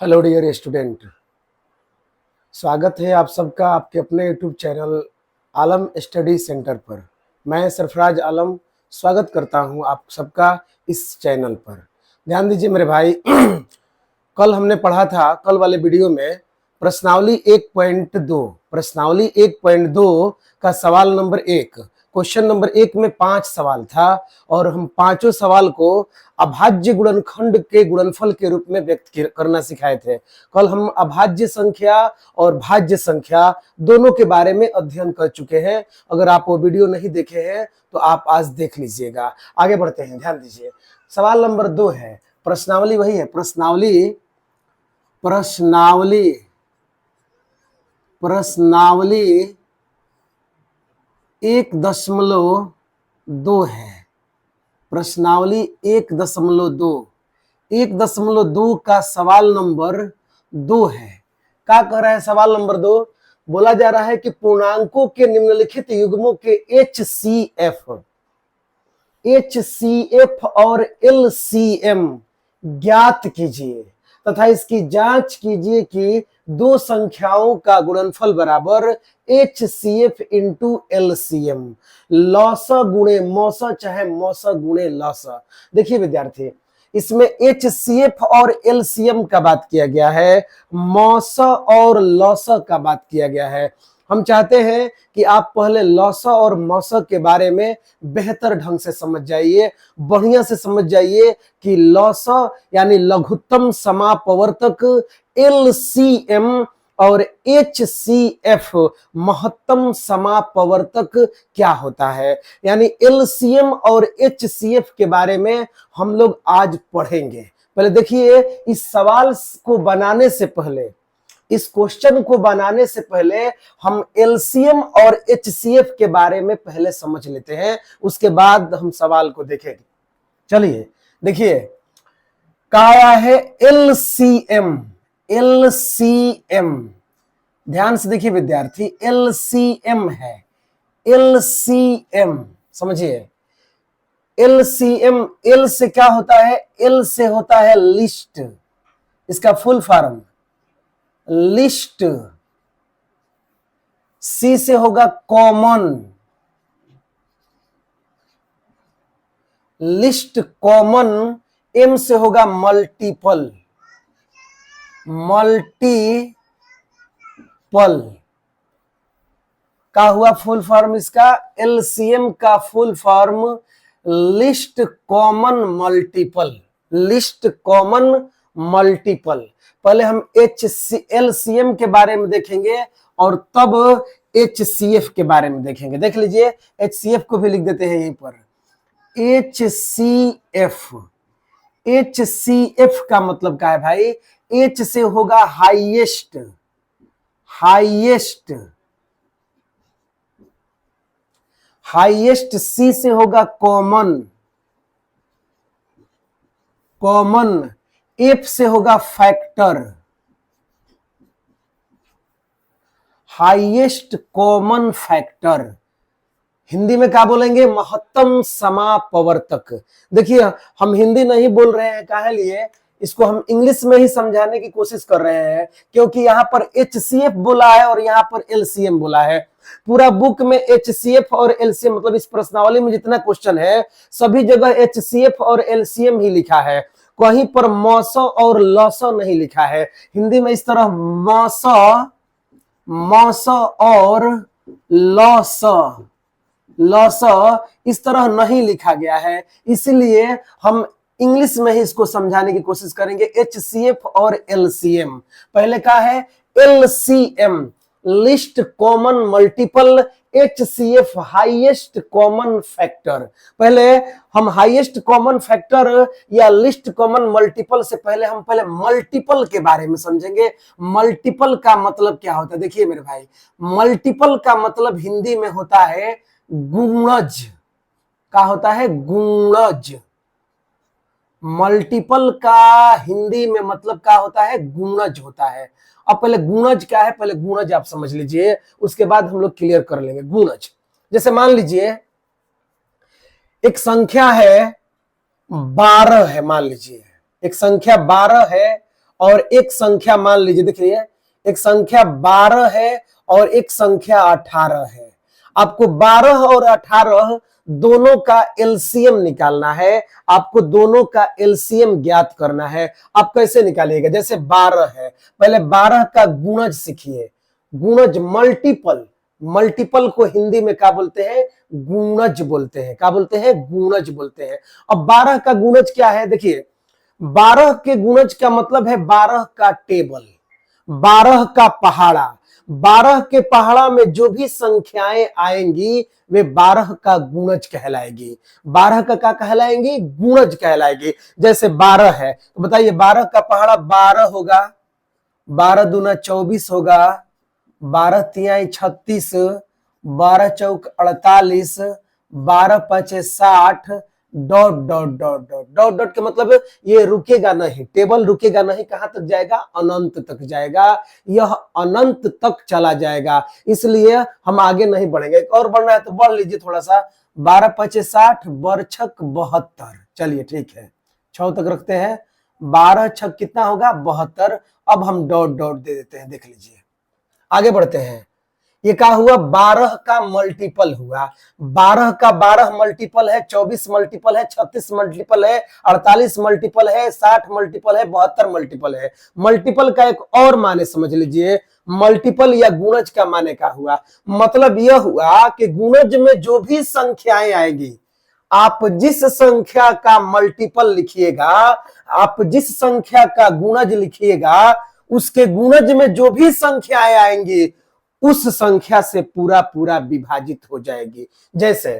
Hello dear student, स्वागत है आप सबका आपके अपने यूट्यूब चैनल आलम स्टडी सेंटर पर। मैं सरफराज आलम स्वागत करता हूं आप सबका इस चैनल पर। ध्यान दीजिए मेरे भाई कल हमने पढ़ा था, कल वाले वीडियो में प्रश्नावली 1.2 का सवाल नंबर 1, क्वेश्चन नंबर 1 में 5 सवाल था और हम पांचों सवाल को अभाज्य गुणनखंड के गुणनफल के रूप में व्यक्त करना सिखाए थे। कल हम अभाज्य संख्या और भाज्य संख्या दोनों के बारे में अध्ययन कर चुके हैं। अगर आप वो वीडियो नहीं देखे हैं तो आप आज देख लीजिएगा। आगे बढ़ते हैं, ध्यान दीजिए। सवाल नंबर 2 है, प्रश्नावली वही है, प्रश्नावली 1.2 है। प्रश्नावली 1.2 का सवाल नंबर 2 है। क्या कह रहा है सवाल नंबर 2? बोला जा रहा है कि पूर्णांकों के निम्नलिखित युग्मों के HCF और LCM ज्ञात कीजिए तथा इसकी जांच कीजिए कि दो संख्याओं का गुणनफल बराबर HCF इंटू LCM, लौसा गुणे मौसा चाहे मौसा गुणे लौसा। देखिए विद्यार्थी, इसमें HCF और LCM का बात किया गया है, मौसा और लौसा का बात किया गया है। हम चाहते हैं कि आप पहले लौसा और मौसा के बारे में बेहतर ढंग से समझ जाइए, बढ़िया से समझ जाइए कि लौसा यानी लघुत्तम समापवर्तक, LCM और HCF महत्तम समापवर्तक क्या होता है। यानी LCM और HCF के बारे में हम लोग आज पढ़ेंगे। पहले देखिए, इस सवाल को बनाने से पहले, इस क्वेश्चन को बनाने से पहले हम LCM और HCF के बारे में पहले समझ लेते हैं, उसके बाद हम सवाल को देखेंगे। चलिए देखिए, क्या है LCM। ध्यान से देखिए विद्यार्थी, LCM है, LCM समझिए। LCM, L से क्या होता है? L से होता है लिस्ट, इसका फुल फॉर्म लिस्ट। C से होगा कॉमन, लिस्ट कॉमन। M से होगा मल्टीपल, का हुआ फुल फॉर्म इसका। LCM का full form list common multiple, list common multiple. पहले हम LCM के बारे में देखेंगे और तब HCF के बारे में देखेंगे। देख लीजिए, HCF को भी लिख देते हैं यहीं पर। HCF का मतलब क्या है भाई? H से होगा हाईएस्ट, C से होगा कॉमन, F से होगा factor, highest common factor. Hindi में क्या बोलेंगे? महत्तम समापवर्तक। देखिए, हम हिंदी नहीं बोल रहे हैं, काहे लिए? इसको हम इंग्लिश में ही समझाने की कोशिश कर रहे हैं, क्योंकि यहाँ पर HCF बोला है और यहाँ पर LCM बोला है। पूरा बुक में HCF और LCM, मतलब इस प्रश्नावली में जितना क्वेश्चन है सभी जगह HCF और LCM ही लिखा है, कहीं पर मौसा और लौसा नहीं लिखा है। हिंदी में इस तरह मौसा और लौसा इस तरह नहीं लिखा गया है, इसलिए हम इंग्लिश में ही इसको समझाने की कोशिश करेंगे। HCF और LCM। पहले क्या है? LCM list common multiple, HCF highest common factor. पहले हम हाईएस्ट कॉमन फैक्टर या लिस्ट कॉमन मल्टीपल से पहले हम मल्टीपल के बारे में समझेंगे। मल्टीपल का मतलब क्या होता है? देखिए मेरे भाई, मल्टीपल का मतलब हिंदी में होता है गुणज। का होता है? गुणज। मल्टीपल का हिंदी में मतलब क्या होता है? गुणज होता है। अब पहले गुणज क्या है, पहले गुणज आप समझ लीजिए, उसके बाद हम लोग क्लियर कर लेंगे। गुणज, जैसे मान लीजिए एक संख्या है 12 है, मान लीजिए एक संख्या 12 है और एक संख्या मान लीजिए, देखिए एक संख्या 12 है और एक संख्या 18 है। आपको 12 और 18 दोनों का एलसीएम निकालना है, आपको दोनों का एलसीएम ज्ञात करना है। आप कैसे निकालिएगा? जैसे 12 है, पहले 12 का गुणज सीखिए। गुणज मल्टीपल, मल्टीपल को हिंदी में क्या बोलते हैं? गुणज बोलते हैं। क्या बोलते हैं? गुणज बोलते हैं। अब 12 का गुणज क्या है? देखिए 12 के गुणज का मतलब है 12 का टेबल, 12 का पहाड़ा। 12 के पहाड़ा में जो भी संख्याएं आएंगी वे 12 का गुणज कहलाएगी। 12 का क्या कहलाएंगी? गुणज कहलाएगी। जैसे 12 है तो बताइए 12 का पहाड़ा 12 होगा, 12 दूना 24 होगा, 12 तिहाई 36, 12 चौक 48, 12 पांचे 60, dot dot dot dot dot dot के मतलब ये रुकेगा नहीं, टेबल रुकेगा नहीं। कहां तक जाएगा? अनंत तक जाएगा। यह अनंत तक चला जाएगा, इसलिए हम आगे नहीं बढ़ेंगे। एक और बढ़ना है तो बढ़ लीजिए थोड़ा सा। 12 पांचे 60, बरछक 72। चलिए ठीक है, 6 तक रखते हैं। 12 छक कितना होगा? 72। अब हम डॉट डॉट दे देते हैं, देख लीजिए। आगे बढ़ते हैं। ये क्या हुआ? 12 का मल्टीपल हुआ। 12 का 12 मल्टीपल है, 24 मल्टीपल है, 36 मल्टीपल है, 48 मल्टीपल है, 60 मल्टीपल है, 72 मल्टीपल है। मल्टीपल का एक और माने समझ लीजिए, मल्टीपल या गुणज का माने क्या हुआ? मतलब यह हुआ कि गुणज में जो भी संख्याएं आएगी, आप जिस संख्या का मल्टीपल लिखिएगा, आप जिस संख्या का गुणज लिखिएगा, उसके गुणज में जो भी संख्याएं आएंगी उस संख्या से पूरा पूरा विभाजित हो जाएगी। जैसे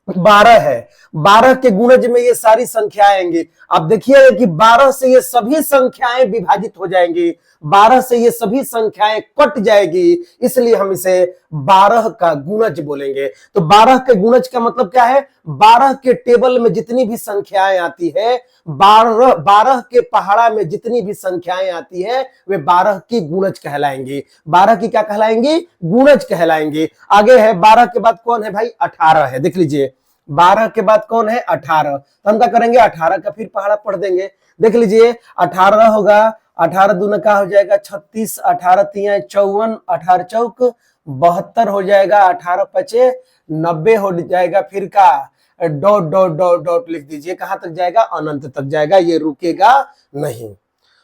12 है, 12 के गुणज में ये सारी संख्याएं आएंगी। आप देखिए कि 12 से ये सभी संख्याएं विभाजित हो जाएंगी, 12 से ये सभी संख्याएं कट जाएगी, इसलिए हम इसे 12 का गुणज बोलेंगे। तो 12 के गुणज का मतलब क्या है? 12 के टेबल में जितनी भी संख्याएं आती है, 12 के पहाड़ा में जितनी भी संख्याएं आती है, वे 12 की गुणज कहलाएंगी। 12 की क्या कहलाएंगी? गुणज कहलाएंगी। आगे है 12 के बाद कौन है भाई? 18 है। देख लीजिए 12 के बाद कौन है? 18। तो हम क्या करेंगे? 18 का फिर पहाड़ा पढ़ देंगे। देख लीजिए 18 होगा, 18 दूना का हो जाएगा 36, 18 तिया 54, 18 चौक 72 हो जाएगा, 18 पचे 90 हो जाएगा। फिर का डॉट डॉट डॉट डॉट लिख दीजिए। कहां तक जाएगा? अनंत तक जाएगा, ये रुकेगा नहीं।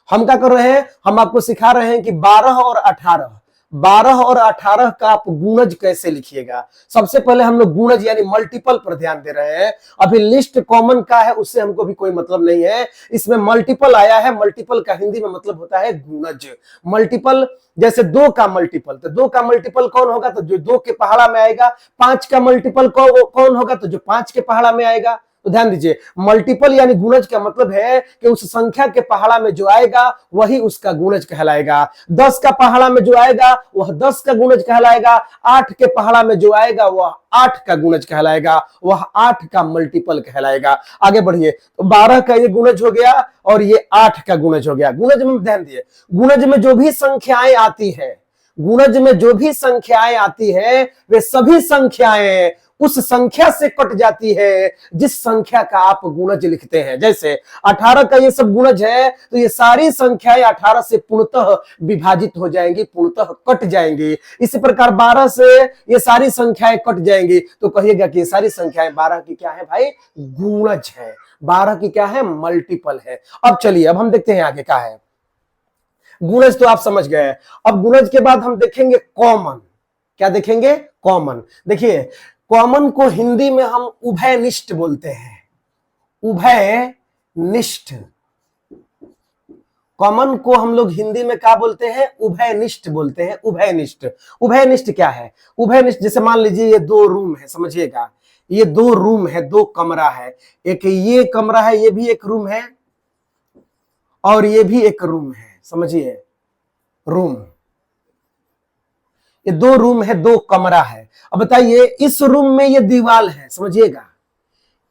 हम क्या कर रहे हैं? हम आपको सिखा रहे हैं कि 12 और 18, 12 और 18 का आप गुणज कैसे लिखिएगा। सबसे पहले हम लोग गुणज यानी मल्टीपल पर ध्यान दे रहे हैं। अभी लिस्ट कॉमन का है, उससे हमको भी कोई मतलब नहीं है। इसमें मल्टीपल आया है, मल्टीपल का हिंदी में मतलब होता है गुणज। मल्टीपल जैसे 2 का मल्टीपल, तो 2 का मल्टीपल कौन होगा? तो जो 2 के पहाड़ा में आएगा। 5 का मल्टीपल कौन होगा? तो जो 5 के पहाड़ा में आएगा। तो ध्यान दीजिए, मल्टीपल यानी गुणज का मतलब है कि उस संख्या के पहाड़ा में जो आएगा वही उसका गुणज कहलाएगा। 10 का पहाड़ा में जो आएगा वह 10 का गुणज कहलाएगा। 8 के पहाड़ा में जो आएगा वह 8 का गुणज कहलाएगा, वह 8 का मल्टीपल कहलाएगा। आगे बढ़िए, तो 12 का ये गुणज हो गया और ये 8 का गुणज हो गया। गुणज में ध्यान दिए, गुणज में जो भी संख्याएं आती है, गुणज में जो भी संख्याएं आती है, वे सभी संख्याएं उस संख्या से कट जाती है जिस संख्या का आप गुणज लिखते हैं। जैसे 18 का ये सब गुणज है, तो ये सारी संख्याएं 18 से पूर्णतः विभाजित हो जाएंगी, पूर्णतः कट जाएंगी। इसी प्रकार 12 से ये सारी संख्याएं कट जाएंगी, तो कहिएगा कि ये सारी संख्याएं 12 की क्या है भाई? गुणज है। 12 की क्या है? मल्टीपल है। अब चलिए, अब हम देखते हैं आगे क्या है। गुणज तो आप समझ गए। अब गुणज के बाद हम देखेंगे कॉमन। क्या देखेंगे? कॉमन। देखिए कॉमन को हिंदी में हम उभयनिष्ठ बोलते हैं। उभयनिष्ठ। कॉमन को हम लोग हिंदी में क्या बोलते हैं? उभयनिष्ठ बोलते हैं। उभयनिष्ठ। उभयनिष्ठ क्या है? उभयनिष्ठ जैसे मान लीजिए ये 2 रूम है, समझिएगा ये 2 रूम है, 2 कमरा है। एक ये कमरा है, ये भी एक रूम है और ये भी एक रूम है, समझिए रूम। ये 2 रूम है, 2 कमरा है। अब बताइए इस रूम में ये दीवार है, समझिएगा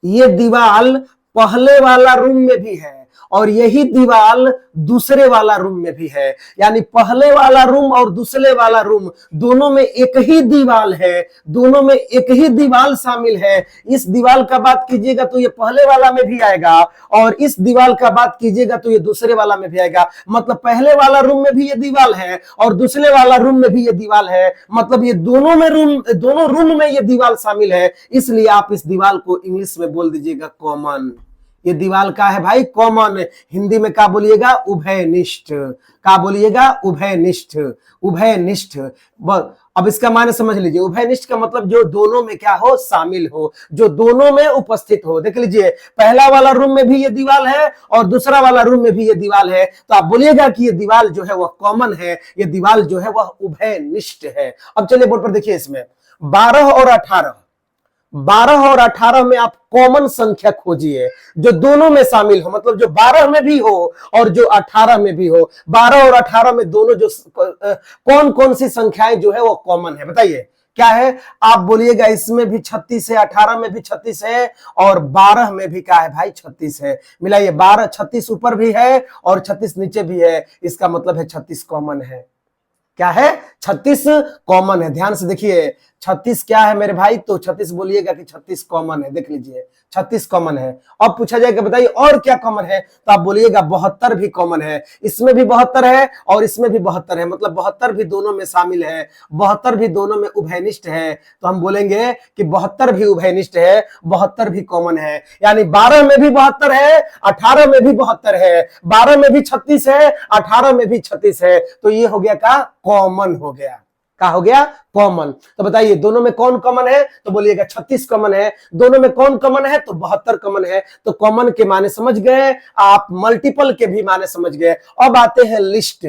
ये दीवार पहले वाला रूम में भी है और यही दीवाल दूसरे वाला रूम में भी है, यानी पहले वाला रूम और दूसरे वाला रूम दोनों में एक ही दीवाल है, दोनों में एक ही दीवाल शामिल है। इस दीवाल का बात कीजिएगा तो ये पहले वाला में भी आएगा, और इस दीवाल का बात कीजिएगा तो ये दूसरे वाला में भी आएगा। मतलब पहले वाला रूम में भी ये दीवाल है और दूसरे वाला रूम में भी ये दीवाल है, मतलब ये दोनों रूम में ये दीवाल शामिल है। इसलिए आप इस दीवाल को इंग्लिश में बोल दीजिएगा कॉमन। ये दीवाल का है भाई कॉमन। हिंदी में क्या बोलिएगा? उभयनिष्ठ। क्या बोलिएगा? उभयनिष्ठ। उभयनिष्ठ। अब इसका माने समझ लीजिए। उभयनिष्ठ का मतलब जो दोनों में क्या हो? शामिल हो, जो दोनों में उपस्थित हो। देख लीजिए, पहला वाला रूम में भी ये दीवाल है और दूसरा वाला रूम में भी ये दीवाल है, तो आप बोलिएगा कि ये दीवाल जो है वह कॉमन है, ये दीवाल जो है वह उभयनिष्ठ है। अब चलिए बोर्ड पर देखिए, इसमें 12 और 18, 12 और 18 में आप कॉमन संख्या खोजिए जो दोनों में शामिल हो, मतलब जो 12 में भी हो और जो 18 में भी हो। 12 और 18 में दोनों जो कौन कौन सी संख्याएं जो है वो कॉमन है, बताइए क्या है? आप बोलिएगा इसमें भी 36 है, 18 में भी 36 है और 12 में भी क्या है भाई? 36 है। मिलाइए, 12 36 ऊपर भी है और 36 नीचे भी है, इसका मतलब है 36 कॉमन है। क्या है? 36 कॉमन है। ध्यान से देखिए, 36 क्या है मेरे भाई? तो 36 बोलिएगा कि 36 कॉमन है। देख लीजिए, 36 कॉमन है। अब पूछा जाएगा बताइए और क्या कॉमन है, तो आप बोलिएगा 72 भी कॉमन है। इसमें भी 72 है और इसमें भी 72 है, मतलब 72 भी दोनों में शामिल है, 72 भी दोनों में उभयनिष्ठ है। तो हम बोलेंगे कि 72 भी उभयनिष्ठ है, 72 भी कॉमन है। यानी 12 में भी 72 है, 18 में भी 72 है, 12 में भी 36 है, 18 में भी 36 है। तो ये हो गया का कॉमन हो गया। क्या हो गया? कॉमन। तो बताइए दोनों में कौन कॉमन है, तो बोलिएगा 36 कॉमन है। दोनों में कौन कॉमन है, तो 72 कॉमन है। तो कॉमन के माने समझ गए आप, मल्टीपल के भी माने समझ गए। अब आते हैं लिस्ट।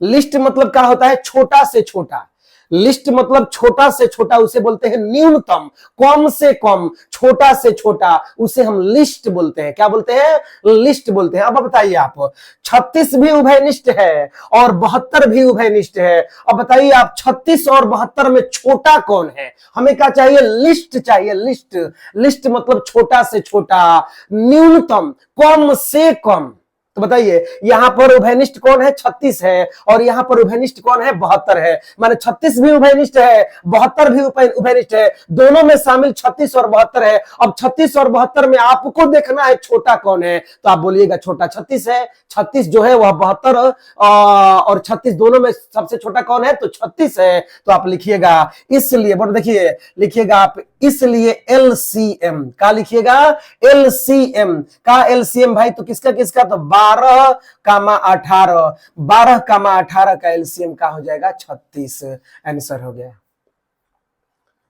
लिस्ट मतलब क्या होता है? छोटा से छोटा। लिस्ट मतलब छोटा से छोटा, उसे बोलते हैं न्यूनतम। कम से कम, छोटा से छोटा, उसे हम लिस्ट बोलते हैं। क्या बोलते हैं? लिस्ट बोलते हैं। अब बताइए आप, 36 भी उभयनिष्ठ है और 72 भी उभयनिष्ठ है। अब बताइए आप, 36 और 72 में छोटा कौन है? हमें क्या चाहिए? लिस्ट चाहिए। लिस्ट। लिस्ट मतलब छोटा से छोटा, न्यूनतम, कम से कम। तो बताइए यहां पर उभयनिष्ठ कौन है? 36 है और यहां पर उभयनिष्ठ कौन है? 72 है। माने 36 भी उभयनिष्ठ है, 72 भी उभयनिष्ठ है, दोनों में शामिल 36 और 72 है। अब 36 और 72 में आपको देखना है छोटा कौन है, तो आप बोलिएगा छोटा 36 है। 36 जो है वह 72 और 36 दोनों में सबसे छोटा कौन है? तो 36 है। तो आप लिखिएगा इसलिए, बोल देखिए, लिखिएगा आप इसलिए LCM। क्या लिखिएगा? LCM का LCM भाई, तो किसका किसका? तो 12 कामा 18, 12 कामा 18 का LCM का हो जाएगा 36। आंसर हो गया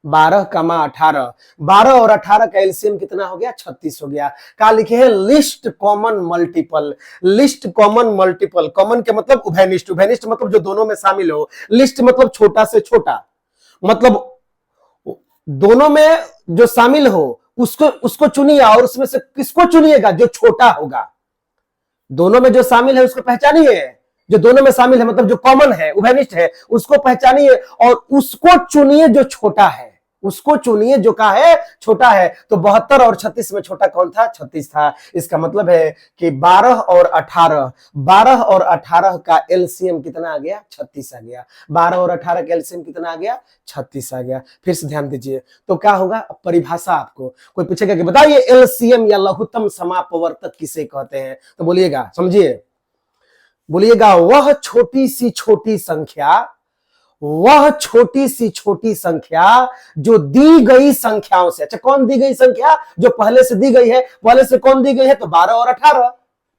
12 कामा 18। 12 और 18 का LCM कितना हो गया? 36 हो गया। क्या लिखे हैं? List common multiple. List common multiple. Common के मतलब उभयनिष्ठ, उभयनिष्ठ मतलब जो दोनों में शामिल हो, लिस्ट मतलब छोटा से छोटा, मतलब दोनों में जो शामिल हो उसको चुनिए और उसमें से किसको चुनिएगा? जो छोटा होगा। दोनों में जो शामिल है उसको पहचानिए, जो दोनों में शामिल है मतलब जो कॉमन है, उभयनिष्ठ है, उसको पहचानिए और उसको चुनिए जो छोटा है। उसको चुनिए जो का है? छोटा है। तो 72 और 36 में छोटा कौन था? 36 था। इसका मतलब है कि 12 और 18, 12 और 18 का LCM कितना आ गया? 36 आ गया। 12 और 18 का LCM कितना आ गया? 36 आ गया। फिर से ध्यान दीजिए, तो क्या होगा? परिभाषा आपको कोई पूछेगा कि बताइए LCM या लघुत्तम समापवर्तक किसे कहते हैं, तो बोलिएगा, समझिए, बोलिएगा वह छोटी सी छोटी संख्या, वह छोटी सी छोटी संख्या जो दी गई संख्याओं से। अच्छा, कौन दी गई संख्या? जो पहले से दी गई है। पहले से कौन दी गई है? तो 12 और 18।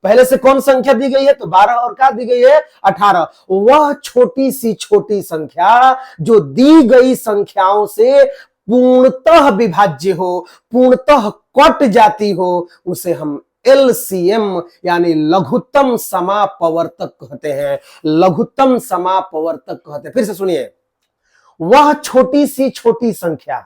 पहले से कौन संख्या दी गई है? तो 12 और क्या दी गई है? 18। वह छोटी सी छोटी संख्या जो दी गई संख्याओं से पूर्णतः विभाज्य हो, पूर्णतः कट जाती हो, उसे हम LCM यानी लघुत्तम समापवर्तक कहते हैं। लघुत्तम समापवर्तक कहते हैं। फिर से सुनिए, वह छोटी सी छोटी संख्या,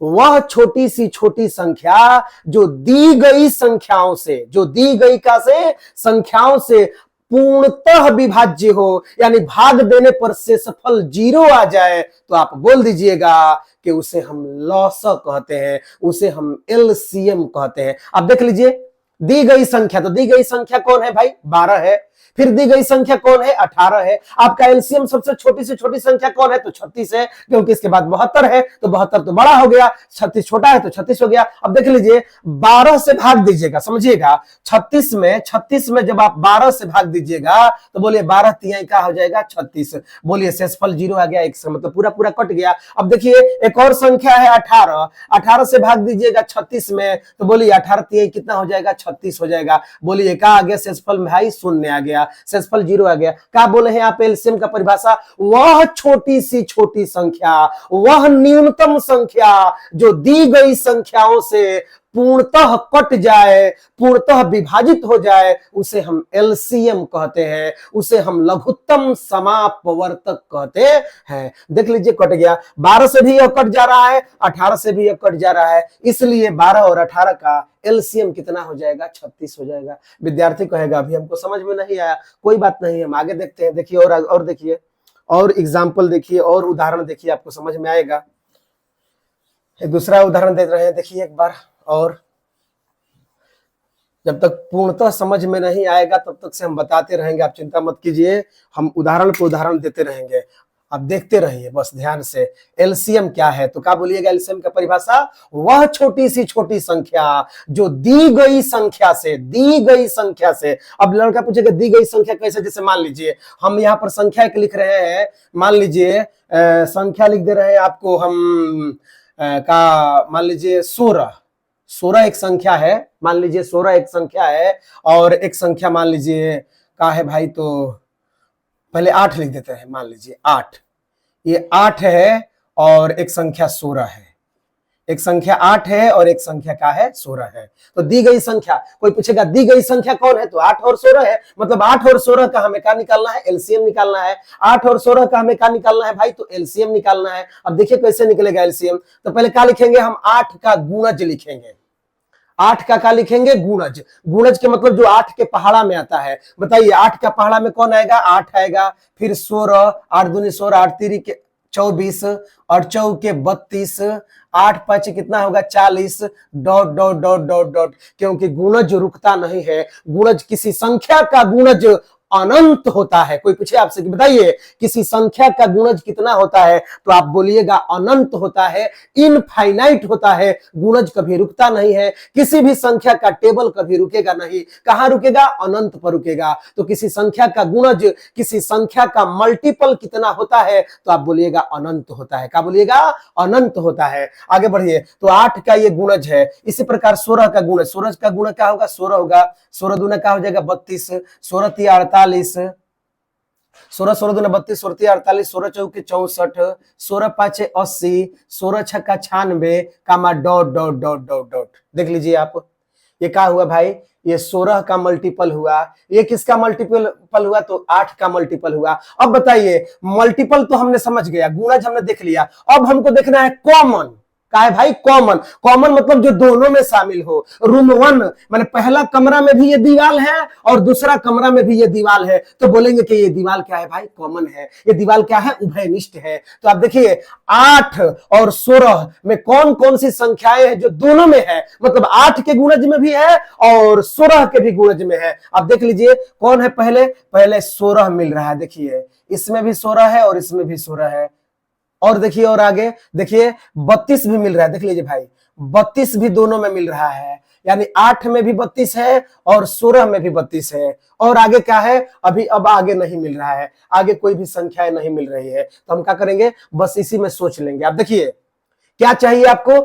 वह छोटी सी छोटी संख्या जो दी गई संख्याओं से, जो दी गई का से संख्याओं से पूर्णतः विभाज्य हो, यानी भाग देने पर शेषफल 0 आ जाए, तो आप बोल दीजिएगा कि उसे हम लॉस कहते हैं, उसे हम LCM कहते हैं। आप देख लीजिए, दी गई संख्या, तो दी गई संख्या कौन है भाई? 12 है। फिर दी गई संख्या कौन है? 18 है। आपका एलसीएम सबसे छोटी से छोटी संख्या कौन है? तो 36 है, क्योंकि इसके बाद 72 है, तो 72 तो बड़ा हो गया, 36 छोटा है तो 36 हो गया। अब देख लीजिए, 12 से भाग दीजिएगा, समझिएगा, 36 में जब आप 12 से भाग दीजिएगा तो बोलिए 12 तिहाई क्या हो जाएगा? 36। बोलिए शेषफल 0 आ गया, एक से मतलब पूरा पूरा कट गया। अब देखिए एक और संख्या है 18, 18 से भाग दीजिएगा 36 में तो बोलिए 18 तिहाई कितना हो जाएगा? 36 हो जाएगा। बोलिए क्या आ गया शेषफल में भाई? 0 आ गया, शेषफल 0 आ गया। क्या बोले हैं आप एलसीएम का परिभाषा? वह छोटी सी छोटी संख्या, वह न्यूनतम संख्या जो दी गई संख्याओं से पूर्णतः कट जाए, पूर्णतः विभाजित हो जाए, उसे हम एलसीएम कहते हैं, उसे हम लघुत्तम समापवर्तक कहते हैं। देख लीजिए कट गया, 12 से भी यह कट जा रहा है, 18 से भी यह कट जा रहा है, इसलिए 12 और 18 का एलसीएम कितना हो जाएगा? 36 हो जाएगा। विद्यार्थी कहेगा अभी हमको समझ में नहीं आया, कोई बात नहीं, हम आगे देखते हैं। देखिए और देखिए, और एग्जाम्पल देखिए, और उदाहरण देखिए, आपको समझ में आएगा। एक दूसरा उदाहरण दे रहे हैं, देखिए एक बार और। जब तक पूर्णतः समझ में नहीं आएगा तब तक से हम बताते रहेंगे, आप चिंता मत कीजिए, हम उदाहरण पर उदाहरण देते रहेंगे, आप देखते रहिए बस ध्यान से। एलसीएम क्या है? तो क्या बोलिएगा एलसीएम का परिभाषा? वह छोटी सी छोटी संख्या जो दी गई संख्या से। अब लड़का पूछेगा दी गई संख्या कैसे? जैसे मान लीजिए हम यहाँ पर संख्या एक लिख रहे हैं, मान लीजिए संख्या लिख दे रहे हैं आपको हम का, मान लीजिए 16 एक संख्या है, मान लीजिए 16 एक संख्या है, और एक संख्या मान लीजिए का है भाई, तो पहले 8 लिख देते हैं, मान लीजिए 8, ये 8 है और एक संख्या 16 है, एक संख्या 8 है और एक संख्या का है? 16 है। तो दी गई संख्या, कोई पूछेगा दी गई संख्या कौन है? तो 8 और 16 है, मतलब 8 और 16 का हमें क्या निकालना है? एलसीएम निकालना है। 8 और 16 का हमें क्या निकालना है भाई? तो एलसीएम निकालना है। अब देखिए कैसे निकलेगा एलसीएम। तो पहले क्या लिखेंगे हम? 8 का गुणज लिखेंगे। 8 का क्या लिखेंगे? गुणज। गुणज के मतलब जो 8 के पहाड़ा में आता है, बताइए 8 का पहाड़ा में कौन आएगा? 8 आएगा, फिर 16, 8 दूनी 16, 8 तीरी के 24 और 4 के 32, 8 5 कितना होगा? 40, dot dot dot dot dot, क्योंकि गुणज रुकता नहीं है। गुणज, किसी संख्या का गुणज अनंत होता है। कोई पूछे आपसे कि बताइए किसी संख्या का गुणज कितना होता है, तो आप बोलिएगा अनंत होता है, इनफाइनाइट होता है, गुणज कभी रुकता नहीं है। किसी भी संख्या का टेबल कभी रुकेगा नहीं, कहां रुकेगा? अनंत पर रुकेगा। तो किसी संख्या का गुणज, किसी संख्या का मल्टीपल कितना होता है, तो आप बोलिएगा अनंत होता है। क्या बोलिएगा? अनंत होता है। आगे बढ़िए, तो 8 का ये गुणज है। इसी प्रकार 16 का गुणज, 16 का गुणज क्या होगा? 16 होगा, 16 दूना क्या हो जाएगा? 32, 16 3 48, 16 16 दूना 32, 16 3 48, 16 चौके 64, 16 5 80, 16 छक्का 96, comma dot dot dot dot dot. देख लीजिए आप, ये क्या हुआ भाई? ये 16 का मल्टीपल हुआ। ये किसका मल्टीपल हुआ? तो 8 का मल्टीपल हुआ। अब बताइए, मल्टीपल तो हमने समझ गया, गुणज हमने देख लिया, अब हमको देखना है कॉमन। का है भाई? कॉमन। कॉमन मतलब जो दोनों में शामिल हो। रूम 1 माने पहला कमरा में भी ये दीवार है और दूसरा कमरा में भी ये दीवार है, तो बोलेंगे कि ये दीवार क्या है भाई? कॉमन है। ये दीवार क्या है? उभयनिष्ठ है। तो आप देखिए 8 और 16 में कौन कौन सी संख्याएं हैं जो दोनों में है, मतलब 8 के गुणज में भी है और 16 के भी गुणज में है। आप देख लीजिए कौन है? पहले 16 मिल रहा है, देखिए इसमें भी 16 है और इसमें भी 16 है, और देखिए और आगे देखिए 32 भी मिल रहा है। देख लीजिए भाई 32 भी दोनों में मिल रहा है, यानी 8 में भी 32 है और 16 में भी 32 है। और आगे क्या है? अभी अब आगे नहीं मिल रहा है, आगे कोई भी संख्याएं नहीं मिल रही है, तो हम क्या करेंगे? बस इसी में सोच लेंगे। आप देखिए क्या चाहिए आपको?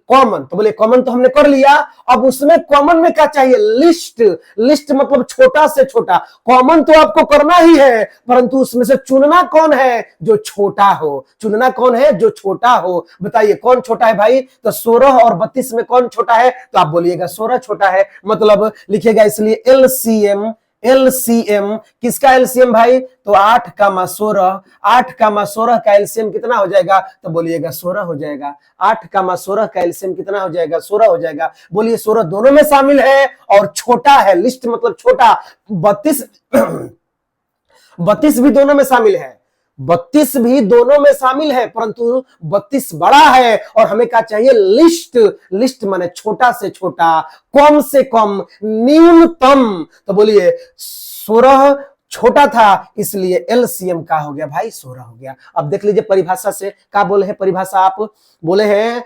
कॉमन। तो बोले कॉमन तो हमने कर लिया, अब उसमें कॉमन में क्या चाहिए? लिस्ट। लिस्ट मतलब छोटा से छोटा। कॉमन तो आपको करना ही है, परंतु उसमें से चुनना कौन है? जो छोटा हो। चुनना कौन है? जो छोटा हो। बताइए कौन छोटा है भाई? तो 16 और 32 में कौन छोटा है? तो आप बोलिएगा 16 छोटा है, मतलब लिखेगा इसलिए एलसीएम। एलसीएम किसका एलसीएम भाई? तो 8 का 16, 8 का 16 का एलसीएम कितना हो जाएगा? तो बोलिएगा 16 हो जाएगा। 8 का 16 का एलसीएम कितना हो जाएगा? 16 हो जाएगा। बोलिए 16 दोनों में शामिल है और छोटा है। लिस्ट मतलब छोटा। 32 भी दोनों में शामिल है, 32 भी दोनों में शामिल है, परंतु 32 बड़ा है और हमें क्या चाहिए, लिस्ट। लिस्ट माने छोटा से छोटा, कम से कम, न्यूनतम। तो बोलिए 16 छोटा था, इसलिए एलसीएम का हो गया भाई 16 हो गया। अब देख लीजिए परिभाषा से क्या बोले हैं, परिभाषा आप बोले हैं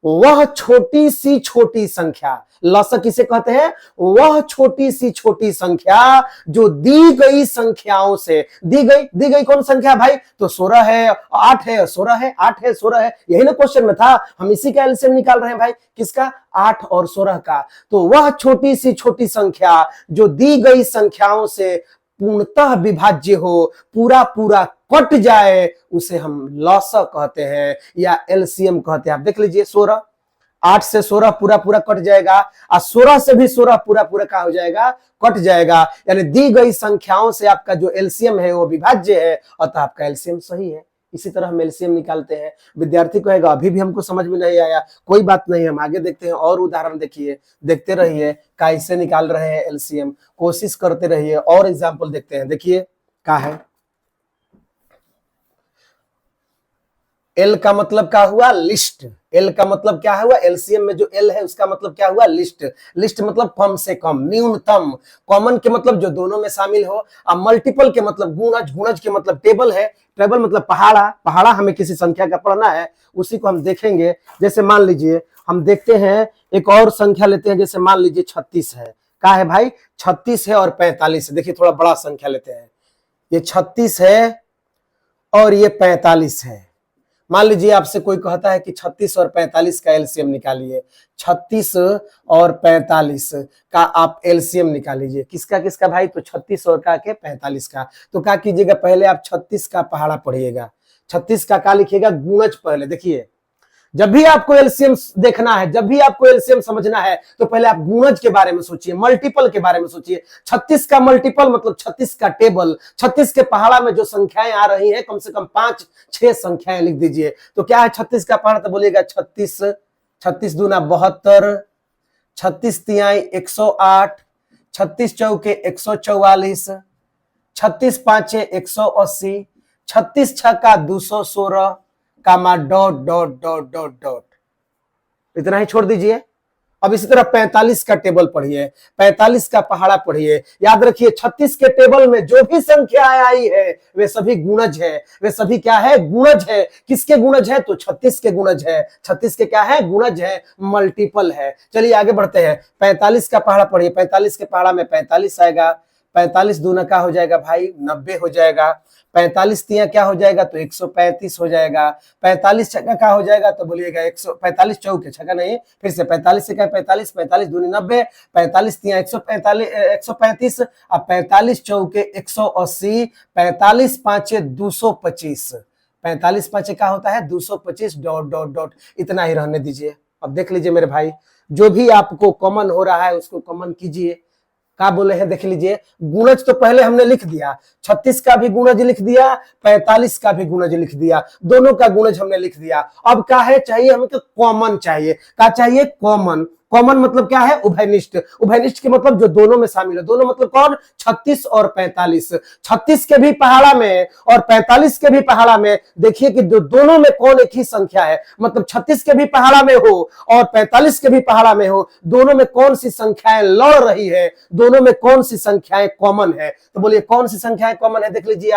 वह छोटी सी छोटी संख्या, लसक किसे कहते हैं, वह छोटी सी छोटी संख्या जो दी गई संख्याओं से, दी गई कौन संख्या भाई, तो 16 है, 8 है, 16 है, 8 है, 16 है, यही ना क्वेश्चन में था। हम इसी का एलसीएम निकाल रहे हैं भाई, किसका, 8 और 16 का। तो वह छोटी सी छोटी संख्या जो दी गई संख्याओं से पूर्णतः विभाज्य हो, पूरा पूरा कट जाए, उसे हम लॉसक कहते हैं या एलसीएम कहते हैं। आप देख लीजिए 16, 8 से 16 पूरा पूरा कट जाएगा और 16 से भी 16 पूरा पूरा क्या हो जाएगा, कट जाएगा। यानी दी गई संख्याओं से आपका जो एलसीएम है वो विभाज्य है, अतः आपका एलसीएम सही है। इसी तरह हम एलसीएम निकालते हैं। विद्यार्थी कहेगा अभी भी हमको समझ में नहीं आया, कोई बात नहीं, हम आगे देखते हैं और उदाहरण देखिए, देखते रहिए कैसे निकाल रहे हैं एलसीएम, कोशिश करते रहिए और एग्जाम्पल देखते हैं। देखिए क्या है, एल का मतलब क्या हुआ, लिस्ट। एल का मतलब क्या हुआ, एलसीएम में जो एल है उसका मतलब क्या हुआ, लिस्ट। लिस्ट मतलब कम से कम, न्यूनतम। कॉमन के मतलब जो दोनों में शामिल हो, और मल्टीपल के मतलब गुणज, गुणज के मतलब टेबल है, टेबल मतलब पहाड़ा, पहाड़ा हमें किसी संख्या का पढ़ना है, उसी को हम देखेंगे। जैसे मान लीजिए हम देखते हैं एक और संख्या लेते हैं, जैसे मान लीजिए 36 है, क्या है भाई, 36 है और 45 है। देखिए थोड़ा बड़ा संख्या लेते हैं, ये 36 है और ये 45 है। मान लीजिए आपसे कोई कहता है कि 36 और 45 का एलसीएम निकालिए, 36 और 45 का आप एलसीएम निकालिए, किसका किसका भाई, तो 36 और का के 45 का। तो क्या कीजिएगा, पहले आप 36 का पहाड़ा पढ़िएगा, 36 का क्या लिखिएगा, गुणज पहले। देखिए जब भी आपको एलसीएम देखना है, जब भी आपको एलसीएम समझना है, तो पहले आप गुणज के बारे में सोचिए, मल्टीपल के बारे में सोचिए। 36 का मल्टीपल मतलब 36 का टेबल, 36 के पहाड़ा में जो संख्याएं आ रही हैं, कम से कम 5-6 संख्याएं लिख दीजिए। तो क्या है 36 का पहाड़ा, तो बोलिएगा 36, 36 दूना 72, 36 तिहाई 108, 36 चौके 144, 36 पांचे 180, 36 छक्का 216, comma dot dot dot dot dot, इतना ही छोड़ दीजिए। अब इसी तरह 45 का टेबल पढ़िए, 45 का पहाड़ा पढ़िए। याद रखिए 36 के टेबल में जो भी संख्याएं आई है वे सभी गुणज है, वे सभी क्या है, गुणज है। किसके गुणज है, तो 36 के गुणज है। 36 के क्या है, गुणज है, मल्टीपल है। चलिए आगे बढ़ते हैं, 45 का पहाड़ा पढ़िए। 45 के पहाड़ा में 45 आएगा, 45 दूना का हो जाएगा भाई 90 हो जाएगा, 45 तिया क्या हो जाएगा, तो 135 हो जाएगा, 45 छक्का का हो जाएगा, तो बोलिएगा 145 चौके छक्का नहीं, फिर से 45 से क्या 45, 45 दूनी 90, 45 तिया 135, अब 45 चौके 180, 45 पांचे 225, 45 पांचे क्या होता है 225, डॉट डॉट डॉट, इतना ही रहने दीजिए। अब देख लीजिए मेरे भाई, जो भी आपको कॉमन हो रहा है उसको कॉमन कीजिए। क्या बोले हैं, देख लीजिए, गुणज तो पहले हमने लिख दिया, 36 का भी गुणज लिख दिया, 45 का भी गुणज लिख दिया, दोनों का गुणज हमने लिख दिया। अब क्या है, चाहिए हमें तो कॉमन चाहिए। क्या चाहिए, कॉमन। कॉमन मतलब क्या है, उभयनिष्ठ। उभयनिष्ठ के मतलब जो दोनों में शामिल है, दोनों मतलब कौन, 36 और 45। 36 के भी पहाड़ा में और 45 के भी पहाड़ा में देखिए कि जो दोनों में कौन एक ही संख्या है, मतलब 36 के भी पहाड़ा में हो और 45 के भी पहाड़ा में हो, दोनों में कौन सी संख्याएं लड़ रही है, दोनों में कौन सी संख्याएं कॉमन है। तो बोलिए कौन सी संख्याएं कॉमन है, देख लीजिए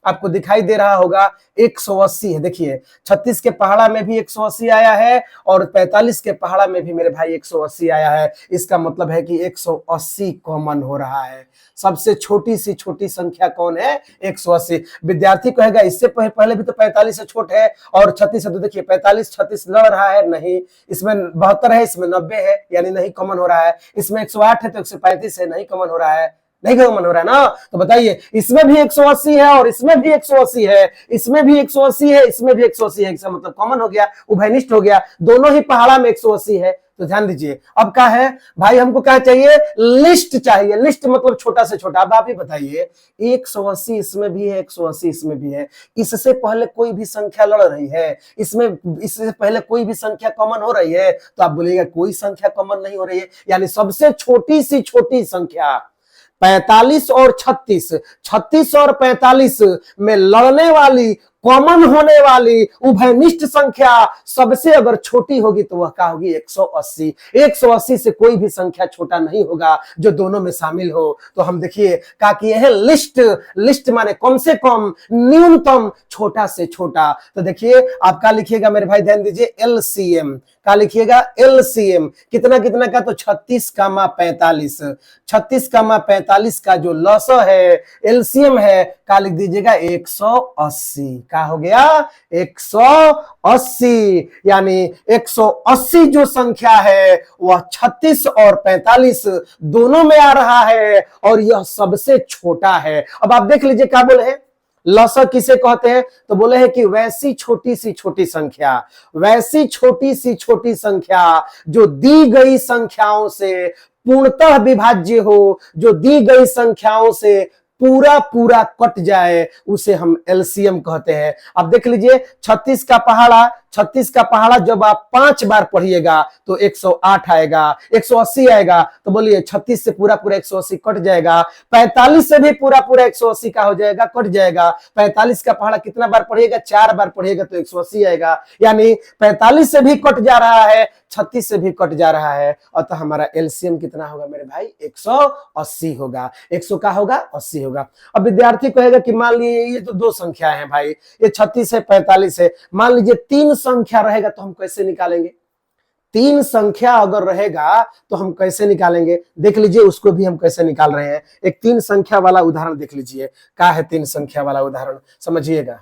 आपको दिखाई दे रहा होगा 180 है। देखिए 36 के पहाड़ा में भी 180 आया है और 45 के पहाड़ा में भी मेरे भाई 180 आया है। इसका मतलब है कि 180 कॉमन हो रहा है। सबसे छोटी सी छोटी संख्या कौन है, 180। विद्यार्थी कहेगा इससे पहले भी तो 45 से छोट है और 36 है, तो देखिए 45 36 लड़ रहा है, नहीं, इसमें 72 है, इसमें 90 है, यानी नहीं कॉमन हो रहा है। इसमें 108 है तो 135 है, नहीं कॉमन हो रहा है, नहीं कॉमन हो रहा है ना। तो बताइए इसमें भी 180 है और इसमें भी 180 है, इसमें भी 180 है, इसमें भी 180 है, इसका मतलब कॉमन हो गया, उभयनिष्ठ हो गया, दोनों ही पहाड़ा में 180 है। तो ध्यान दीजिए, अब क्या है भाई, हमको क्या चाहिए, लिस्ट चाहिए। लिस्ट मतलब छोटा से छोटा। अब आप ही बताइए 180 इसमें भी है, 180 इसमें भी है, इससे पहले कोई भी संख्या लड़ रही है, इसमें इससे पहले कोई भी संख्या कॉमन हो रही है, तो आप बोलिएगा कोई संख्या कॉमन नहीं हो रही है। यानी सबसे छोटी सी छोटी संख्या 45 और 36, 36 और 45 में लड़ने वाली, कॉमन होने वाली उभयनिष्ठ संख्या सबसे अगर छोटी होगी तो वह क्या होगी? 180। 180 से कोई भी संख्या छोटा नहीं होगा जो दोनों में शामिल हो। तो हम देखिए कहा कि यह लिस्ट, लिस्ट माने कम से कम, न्यूनतम, छोटा से छोटा। तो देखिए आप क्या लिखिएगा मेरे भाई, ध्यान दीजिए, एलसीएम क्या लिखिएगा? एलसीएम कितना कितना का? तो 36 कामा 45, 36 कामा 45 का जो लॉसा है, एलसीएम है, क्या लिख दीजिएगा? 180। क्या हो गया? 180। यानी 180 जो संख्या है वह 36 और 45 दोनों में आ रहा है और यह सबसे छोटा है। अब आप देख लीजिए क्या बोले हैं, लसा किसे कहते हैं? तो बोले हैं कि वैसी छोटी सी छोटी संख्या, वैसी छोटी सी छोटी संख्या जो दी गई संख्याओं से पूर्णतः विभाज्य हो, जो दी गई संख्याओं से पूरा पूरा कट जाए, उसे हम एलसीएम कहते हैं। अब देख लीजिए 36 का पहाड़ा, 36 का पहाड़ा जब आप 5 बार पढ़िएगा तो 108 आएगा, 180 आएगा। तो बोलिए 36 से पूरा पूरा 180 कट जाएगा, 45 से भी पूरा पूरा 180 का हो जाएगा, कट जाएगा। 45 का पहाड़ा कितना बार पढ़िएगा? 4 बार पढ़िएगा तो 180 आएगा। यानी 45 से भी कट जा रहा है, 36 से भी कट जा रहा है, और तो हमारा एलसीएम कितना होगा मेरे भाई? 180 होगा। 100 का होगा, 80 होगा। अब विद्यार्थी कहेगा कि मान लीजिए ये तो दो संख्या है भाई, ये 36 है, 45 है, मान लीजिए 3 संख्या रहेगा तो हम कैसे निकालेंगे? 3 संख्या अगर रहेगा तो हम कैसे निकालेंगे? देख लीजिए उसको भी हम कैसे निकाल रहे हैं। एक 3 संख्या वाला उदाहरण देख लीजिए। क्या है 3 संख्या वाला उदाहरण, समझिएगा,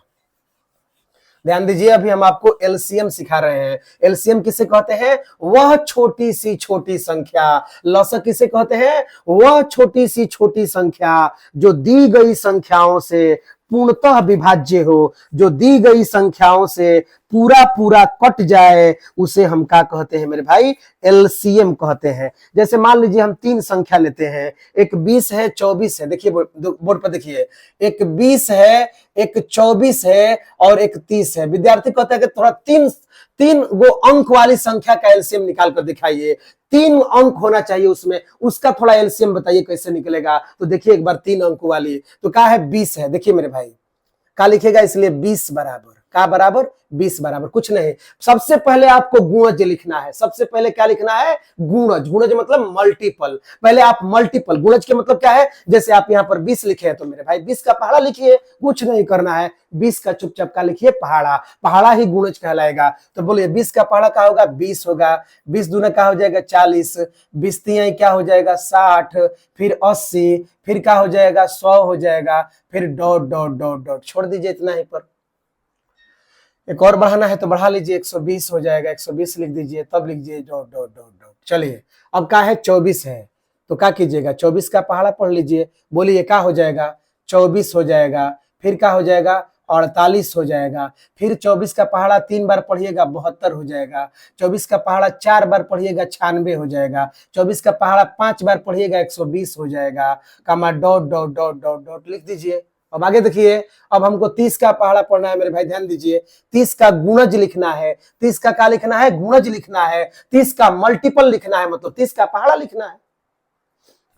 ध्यान दीजिए। अभी हम आपको एलसीएम सिखा रहे हैं। एलसीएम किसे कहते हैं? वह छोटी सी छोटी संख्या। लॉसा किसे कहते हैं? वह छोटी सी छोटी संख्या जो दी गई संख्याओं से पूर्णतः विभाज्य हो, जो दी गई संख्याओं से पूरा पूरा कट जाए, उसे हम क्या कहते हैं मेरे भाई? एलसीएम कहते हैं। जैसे मान लीजिए हम 3 संख्या लेते हैं, एक 20 है, 24 है। देखिए बोर्ड पर देखिए, एक 20 है, एक 24 है और एक 30 है। विद्यार्थी कहता है कि थोड़ा 3 गो अंक वाली संख्या का एलसीएम निकाल कर दिखाइए। 3 अंक होना चाहिए उसमें, उसका थोड़ा एलसीएम बताइए कैसे निकलेगा। तो देखिए एक बार 3 अंक वाली, तो क्या है? 20 है। देखिए मेरे भाई क्या लिखेगा? इसलिए 20 बराबर, क्या बराबर? 20 बराबर कुछ नहीं, सबसे पहले आपको गुणज लिखना है। सबसे पहले क्या लिखना है? गुणज। गुणज मतलब मल्टीपल। पहले आप मल्टीपल, गुणज के मतलब क्या है? जैसे आप यहाँ पर 20 लिखे हैं तो मेरे भाई 20 का पहाड़ा लिखिए, कुछ नहीं करना है। 20 का चुपचाप का लिखिए पहाड़ा, पहाड़ा ही गुणज कहलाएगा। तो बोलिए 20 का पहाड़ा क्या होगा? 20 होगा। 20 दूना क्या हो जाएगा? 40। 20 तिहाई क्या हो जाएगा? 60, फिर 80, फिर क्या हो जाएगा? 100 हो जाएगा, फिर डॉट डॉट डॉट डॉट, छोड़ दीजिए इतना ही पर। एक और बढ़ाना है तो बढ़ा लीजिए, 120 हो जाएगा, 120 लिख दीजिए, तब लिखिए डॉट डॉट डॉट डॉट। चलिए अब क्या है? 24 है, तो क्या कीजिएगा? 24 का पहाड़ा पढ़ लीजिए। बोलिए क्या हो जाएगा? 24 हो जाएगा, फिर क्या हो जाएगा? 48 हो जाएगा, फिर 24 का पहाड़ा 3 बार पढ़िएगा, 72 हो जाएगा। 24 का पहाड़ा 4 बार पढ़िएगा, 96 हो जाएगा। 24 का पहाड़ा 5 बार पढ़िएगा, 120 हो जाएगा। Comma dot dot dot dot dot लिख दीजिए। अब आगे देखिए, अब हमको 30 का पहाड़ा पढ़ना है मेरे भाई, ध्यान दीजिए। 30 का गुणज लिखना है। 30 का क्या लिखना है? गुणज लिखना है। 30 का मल्टीपल लिखना है, मतलब 30 का पहाड़ा लिखना है।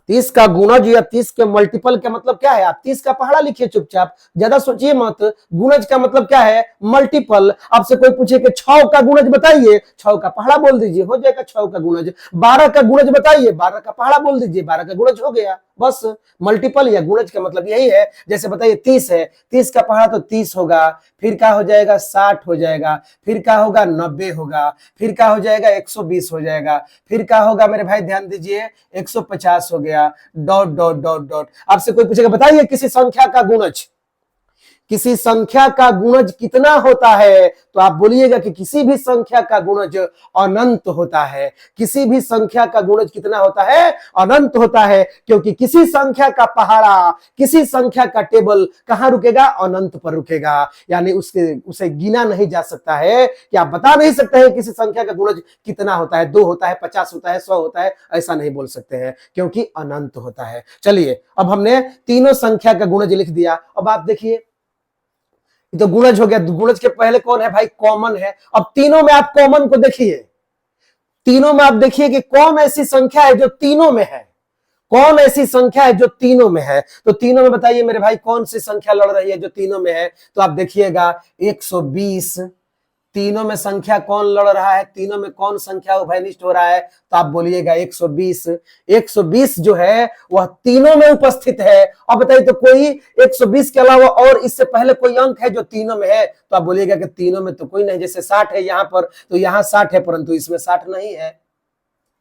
30 का गुणज या 30 के मल्टीपल का मतलब क्या है? आप 30 का पहाड़ा लिखिए चुपचाप, ज्यादा सोचिए मत। गुणज का मतलब क्या है? मल्टीपल। आपसे कोई पूछे कि 6 का गुणज बताइए, 6 का पहाड़ा बोल दीजिए, हो जाएगा 6 का गुणज। 12 का गुणज बताइए, 12 का पहाड़ा बोल दीजिए, 12 का गुणज हो गया। बस मल्टीपल या गुणज का मतलब यही है। जैसे बताइए 30 है, 30 का पहाड़ा तो 30 होगा, फिर क्या हो जाएगा? 60 हो जाएगा, फिर क्या होगा? 90 होगा, फिर क्या हो जाएगा? 120 हो जाएगा, फिर क्या होगा मेरे भाई? ध्यान दीजिए, 150 हो गया, डॉट डॉट डॉट डॉट। आपसे कोई पूछेगा बताइए किसी संख्या का गुणज, किसी संख्या का गुणज कितना होता है? तो आप बोलिएगा कि किसी भी संख्या का गुणज अनंत होता है। किसी भी संख्या का गुणज कितना होता है? अनंत होता है, क्योंकि किसी संख्या का पहाड़ा, किसी संख्या का टेबल कहां रुकेगा? अनंत पर रुकेगा। यानी उसे गिना नहीं जा सकता है, कि आप बता नहीं सकते हैं किसी संख्या का गुणज कितना होता है, 2 होता है, 50 होता है, 100 होता है, ऐसा नहीं बोल सकते हैं, क्योंकि अनंत होता है। चलिए अब हमने तीनों संख्या का गुणज लिख दिया। अब आप देखिए, तो गुणज हो गया। गुणज के पहले कौन है भाई? कॉमन है। अब तीनों में आप कॉमन को देखिए, तीनों में आप देखिए कि कौन ऐसी संख्या है जो तीनों में है। कौन ऐसी संख्या है जो तीनों में है? तो तीनों में बताइए मेरे भाई कौन सी संख्या लड़ रही है जो तीनों में है? तो आप देखिएगा 120। तीनों में संख्या कौन लड़ रहा है? तीनों में कौन संख्या उभयनिष्ठ हो रहा है? तो आप बोलिएगा 120। 120 जो है वह तीनों में उपस्थित है। अब बताइए तो कोई 120 के अलावा और इससे पहले कोई अंक है जो तीनों में है? तो आप बोलिएगा कि तीनों में तो कोई नहीं। जैसे 60 है यहाँ पर, तो यहाँ 60 है, परंतु इसमें 60 नहीं है।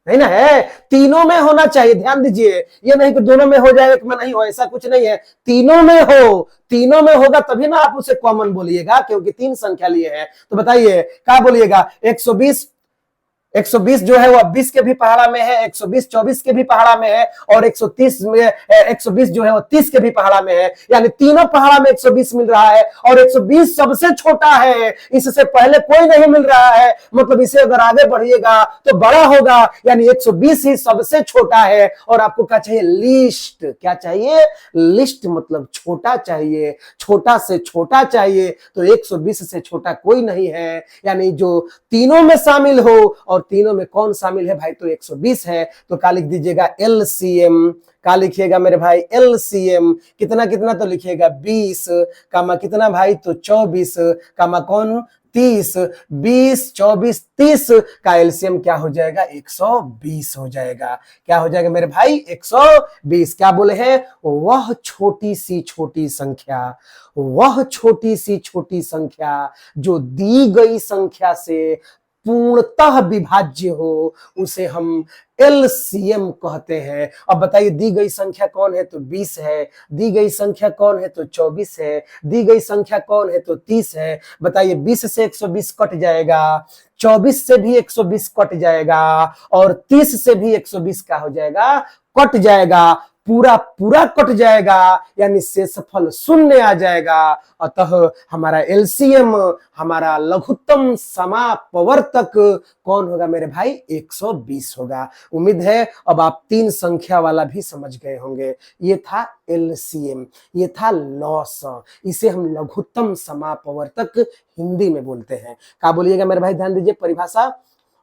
नहीं ना है, तीनों में होना चाहिए। ध्यान दीजिए, ये नहीं कि दोनों में हो जाए एक में नहीं हो, ऐसा कुछ नहीं है। तीनों में हो, तीनों में होगा तभी ना आप उसे कॉमन बोलिएगा, क्योंकि तीन संख्या लिए हैं। तो बताइए क्या बोलिएगा? 120 120 जो है वह 20 के भी पहाड़ा में है, 120 24 के भी पहाड़ा में है, और 130 में 120 जो है वह 30 के भी पहाड़ा में है। यानी तीनों पहाड़ा में 120 मिल रहा है, और 120 सबसे छोटा है, इससे पहले कोई नहीं मिल रहा है। मतलब इसे अगर आगे बढ़िएगा तो बड़ा होगा, यानी 120 ही सबसे छोटा है। और आपको क्या चाहिए? लिस्ट। क्या चाहिए? लिस्ट, मतलब छोटा चाहिए, छोटा से छोटा चाहिए। तो 120 से छोटा कोई नहीं है, यानी जो तीनों में शामिल हो। और तीनों में कौन शामिल है भाई? तो 120 है। तो क्या लिख दीजिएगा? एलसीएम। क्या लिखिएगा मेरे भाई? एलसीएम। कितना कितना? तो लिखिएगा 20 कामा कितना भाई? तो 24 कामा कौन? 30। 20 24 30 का एलसीएम क्या हो जाएगा? 120 हो जाएगा। क्या हो जाएगा मेरे भाई? 120। क्या बोले हैं? वह छोटी सी छोटी संख्या, वह छोटी सी छोटी संख्या जो दी गई संख्या से पूर्णतः विभाज्य हो, उसे हम एलसीएम कहते हैं। अब बताइए दी गई संख्या कौन है? तो 20 है। दी गई संख्या कौन है? तो 24 है। दी गई संख्या कौन है? तो 30 है। बताइए 20 से 120 कट जाएगा, 24 से भी 120 कट जाएगा, और 30 से भी 120 का हो जाएगा? कट जाएगा। पूरा पूरा कट जाएगा, यानी शेषफल शून्य आ जाएगा। अतः हमारा एलसीएम, हमारा लघुत्तम समापवर्तक कौन होगा मेरे भाई? 120 होगा। उम्मीद है अब आप तीन संख्या वाला भी समझ गए होंगे। ये था एलसीएम, ये था लॉस। इसे हम लघुत्तम समापवर्तक हिंदी में बोलते हैं। क्या बोलिएगा मेरे भाई? ध्यान दीजिए परिभाषा।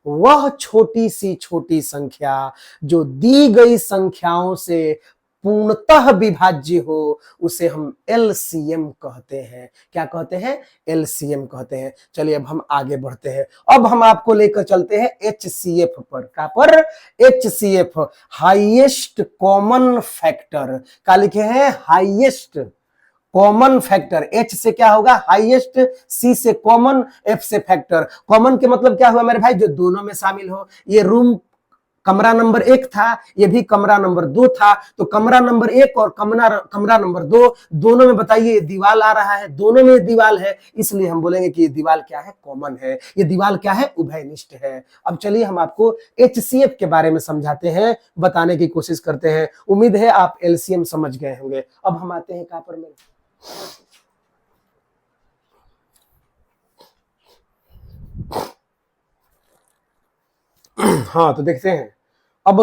वह छोटी सी छोटी संख्या जो दी गई संख्याओं से पूर्णतः विभाज्य हो, उसे हम एलसीएम कहते हैं। क्या कहते हैं? एलसीएम कहते हैं। चलिए अब हम आगे बढ़ते हैं। अब हम आपको लेकर चलते हैं एचसीएफ पर। क्या पर? HCF, highest common factor. क्या लिखे हैं? Highest common factor. एच से क्या होगा? हाईएस्ट, सी से कॉमन, एफ से फैक्टर। कॉमन के मतलब क्या हुआ मेरे भाई? जो दोनों में शामिल हो। ये रूम कमरा नंबर 1 था, ये भी कमरा नंबर 2 था। तो कमरा नंबर 1 और कमरा नंबर 2 दोनों में बताइए दीवार आ रहा है, दोनों में दीवार है, इसलिए हम बोलेंगे कि ये दीवार क्या है? कॉमन है। ये दीवार क्या है? उभयनिष्ठ है। अब चलिए हम आपको एचसीएफ के बारे में समझाते हैं, बताने की कोशिश करते हैं। उम्मीद है आप एलसीएम समझ गए होंगे। अब हम आते हैं कहां पर मेरे? हाँ, तो देखते हैं। अब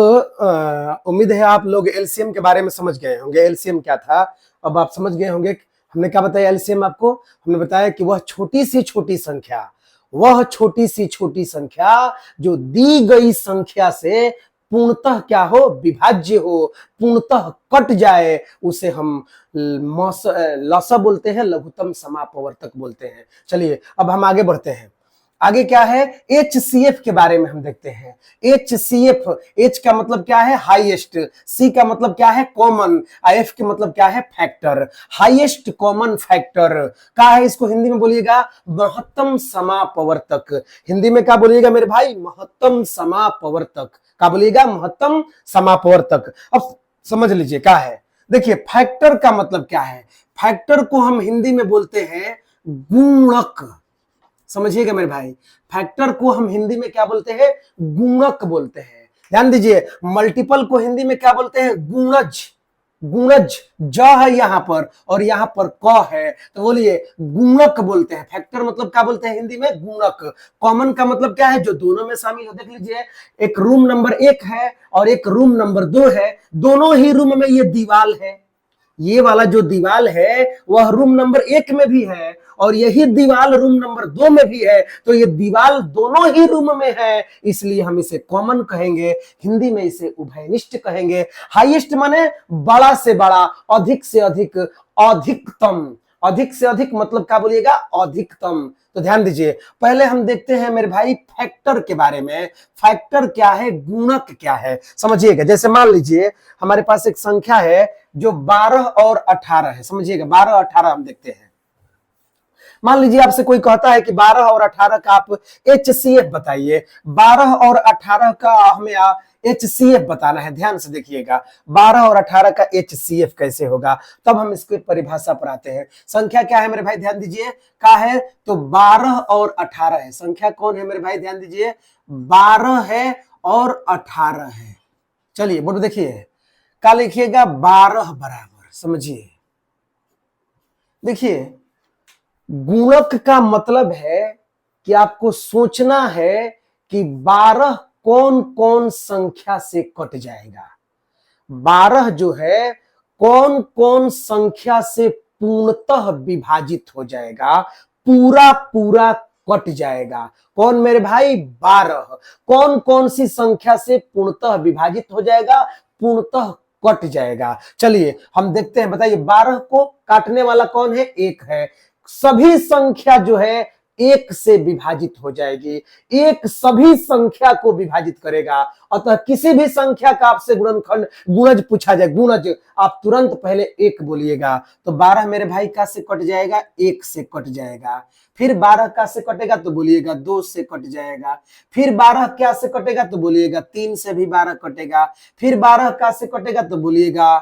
उम्मीद है आप लोग एलसीएम के बारे में समझ गए होंगे। एलसीएम क्या था अब आप समझ गए होंगे। हमने क्या बताया एलसीएम आपको? हमने बताया कि वह छोटी सी छोटी संख्या, वह छोटी सी छोटी संख्या जो दी गई संख्या से पूर्णतः क्या हो? विभाज्य हो, पूर्णतः कट जाए, उसे हम लसा बोलते हैं, लघुत्तम समापवर्तक बोलते हैं। चलिए अब हम आगे बढ़ते हैं। आगे क्या है? एचसीएफ के बारे में हम देखते हैं। एचसीएफ, एच का मतलब क्या है? हाईएस्ट, सी का मतलब क्या है? कॉमन, एफ के मतलब क्या है? फैक्टर। हाईएस्ट कॉमन फैक्टर क्या है? इसको हिंदी में बोलिएगा महत्तम समापवर्तक। हिंदी में क्या बोलिएगा मेरे भाई? महत्तम समापवर्तक। क्या बोलिएगा? महत्तम समापवर्तक। अब समझ लीजिए क्या है। देखिए फैक्टर का मतलब क्या है? फैक्टर को हम हिंदी में बोलते हैं गुणक। समझिएगा मेरे भाई, फैक्टर को हम हिंदी में क्या बोलते हैं? गुणक बोलते हैं। ध्यान दीजिए, मल्टीपल को हिंदी में क्या बोलते हैं? गुणज। गुणज ज है यहां पर और यहां पर क है, तो बोलिए गुणक बोलते हैं। फैक्टर मतलब क्या बोलते हैं हिंदी में? गुणक। कॉमन का मतलब क्या है? जो दोनों में शामिल हो। देख लीजिए, एक रूम नंबर 1 है और एक रूम नंबर 2 है, दोनों ही रूम में ये दीवार है, ये वाला जो दीवाल है वह रूम नंबर 1 में भी है और यही दीवाल रूम नंबर 2 में भी है, तो ये दीवाल दोनों ही रूम में है, इसलिए हम इसे कॉमन कहेंगे। हिंदी में इसे उभयनिष्ठ कहेंगे। हाईएस्ट माने बड़ा से बड़ा, अधिक से अधिक, अधिकतम। अधिक से अधिक मतलब क्या बोलिएगा? अधिकतम। तो ध्यान दीजिए, पहले हम देखते हैं मेरे भाई फैक्टर के बारे में। फैक्टर क्या है, गुणक क्या है, समझिएगा। जैसे मान लीजिए हमारे पास एक संख्या है जो 12 और 18 है, समझिएगा 12 और 18 हम देखते हैं। मान लीजिए आपसे कोई कहता है कि 12 और 18 का आप HCF बताइए। 12 और 18 का हमें HCF बताना है। ध्यान से देखिएगा 12 और 18 का HCF कैसे होगा, तब हम इसको परिभाषा पर आते हैं। संख्या क्या है मेरे भाई, ध्यान दीजिए, का है तो 12 और 18 है। संख्या कौन है मेरे भाई, ध्यान दीजिए, 12 है और 18 है। चलिए बोलो, देखिए का लिखिएगा 12 बराबर, समझिए। देखिए गुणक का मतलब है कि आपको सोचना है कि 12 कौन कौन संख्या से कट जाएगा। 12 जो है कौन कौन संख्या से पूर्णतः विभाजित हो जाएगा, पूरा पूरा कट जाएगा। कौन मेरे भाई, 12 कौन कौन सी संख्या से पूर्णतः विभाजित हो जाएगा, पूर्णतः कट जाएगा। चलिए हम देखते हैं, बताइए 12 को काटने वाला कौन है, 1 है। सभी संख्या जो है 1 से विभाजित हो जाएगी। 1 सभी संख्या को विभाजित करेगा। अतः किसी भी संख्या का आपसे गुणनखंड, गुणज पूछा जाए, गुणज, आप तुरंत पहले 1 बोलिएगा। तो 12 मेरे भाई का से कट जाएगा, 1 से कट जाएगा। फिर 12 का से कटेगा तो बोलिएगा 2 से कट जाएगा। फिर 12 क्या से कटेगा तो बोलिएगा 3 से भी 12 कटेगा। फिर 12 का से कटेगा तो बोलिएगा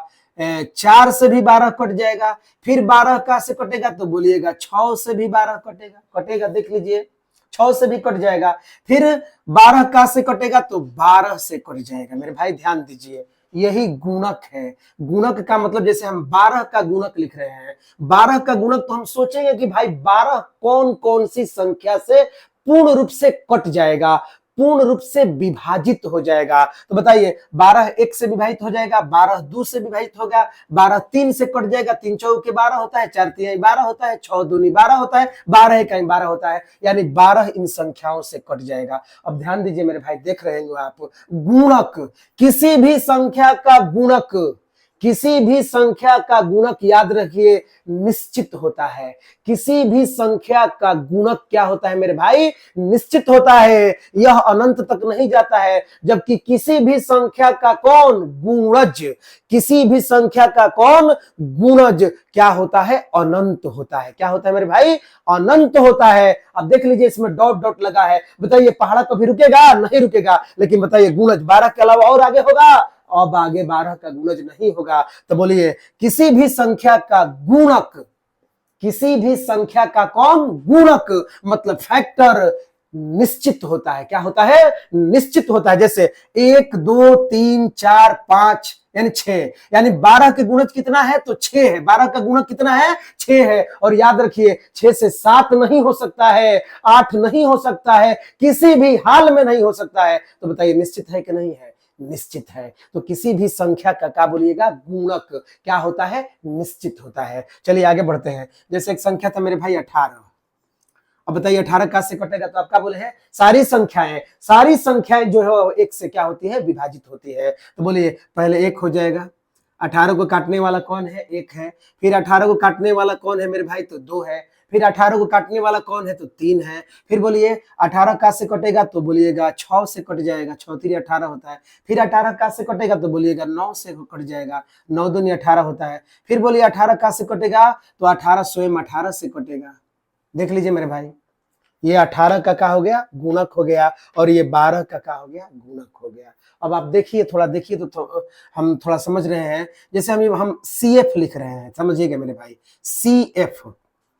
4 से भी 12 कट जाएगा। फिर 12 का से कटेगा तो बोलिएगा 6 से भी 12 कटेगा, कटेगा देख लीजिए, 6 से भी कट जाएगा। फिर 12 का से कटेगा तो 12 से कट जाएगा। मेरे भाई ध्यान दीजिए, यही गुणक है। गुणक का मतलब जैसे हम 12 का गुणक लिख रहे हैं, 12 का गुणक, तो हम सोचेंगे कि भाई 12 कौन कौन सी संख्या से पूर्ण रूप से कट जाएगा, पूर्ण रूप से विभाजित हो जाएगा। तो बताइए 12 1 से विभाजित हो जाएगा, 12 2 से विभाजित होगा, 12 3 से कट जाएगा, 3 चौके 12 होता है, 4 3 12 होता है, 6 दूनी 12 होता है, 12 1 12 होता है, यानी 12 इन संख्याओं से कट जाएगा। अब ध्यान दीजिए मेरे भाई, देख रहे हैं आप, गुणक, किसी भी संख्या का गुणक, किसी भी संख्या का गुणक याद रखिए निश्चित होता है। किसी भी संख्या का गुणक क्या होता है मेरे भाई, निश्चित होता है, यह अनंत तक नहीं जाता है। जबकि किसी भी संख्या का कौन, गुणज, किसी भी संख्या का कौन, गुणज क्या होता है, अनंत होता है। क्या होता है मेरे भाई, अनंत होता है। अब देख लीजिए इसमें डॉट डॉट लगा है, बताइए पहाड़ा कभी रुकेगा, नहीं रुकेगा। लेकिन बताइए गुणज 12 के अलावा और आगे होगा, अब आगे 12 का गुणज नहीं होगा। तो बोलिए किसी भी संख्या का गुणक, किसी भी संख्या का कौन, गुणक, मतलब फैक्टर निश्चित होता है। क्या होता है, निश्चित होता है। जैसे 1 2 3 4 5 यानी 6, यानी 12 के गुणज कितना है तो 6 है। 12 का गुणक कितना है, 6 है। और याद रखिए 6 से 7 नहीं हो सकता है, 8 नहीं हो सकता है, किसी भी हाल में नहीं हो सकता है। तो बताइए निश्चित है कि नहीं है, निश्चित है। तो किसी भी संख्या का क्या बोलिएगा, गुणक क्या होता है, निश्चित होता है। चलिए आगे बढ़ते हैं। जैसे एक संख्या था मेरे भाई 18, अब बताइए 18 का से कटेगा तो आप क्या बोले हैं, सारी संख्याएं, सारी संख्याएं जो है 1 से क्या होती है, विभाजित होती है। तो बोलिए पहले 1 हो जाएगा, 18 को काटने वाला कौन है, 1 है। फिर 18 को काटने वाला कौन है मेरे भाई, तो 2 है। फिर 18 को काटने वाला कौन है, तो 3 है। फिर बोलिए 18 का से कटेगा तो बोलिएगा 6 से कट जाएगा, 6 3 18 होता है। फिर 18 का से कटेगा तो बोलिएगा 9 से कट जाएगा, 9 दूनी 18 होता है। फिर बोलिए 18 का से कटेगा तो 18 स्वयं 18 से कटेगा। देख लीजिए मेरे भाई, ये 18 का क्या हो गया, गुणक हो गया, और ये 12 का क्या हो गया, गुणक हो गया। अब आप देखिए, थोड़ा देखिए तो हम थोड़ा समझ रहे हैं। जैसे हम CF लिख रहे हैं, समझिएगा मेरे भाई, CF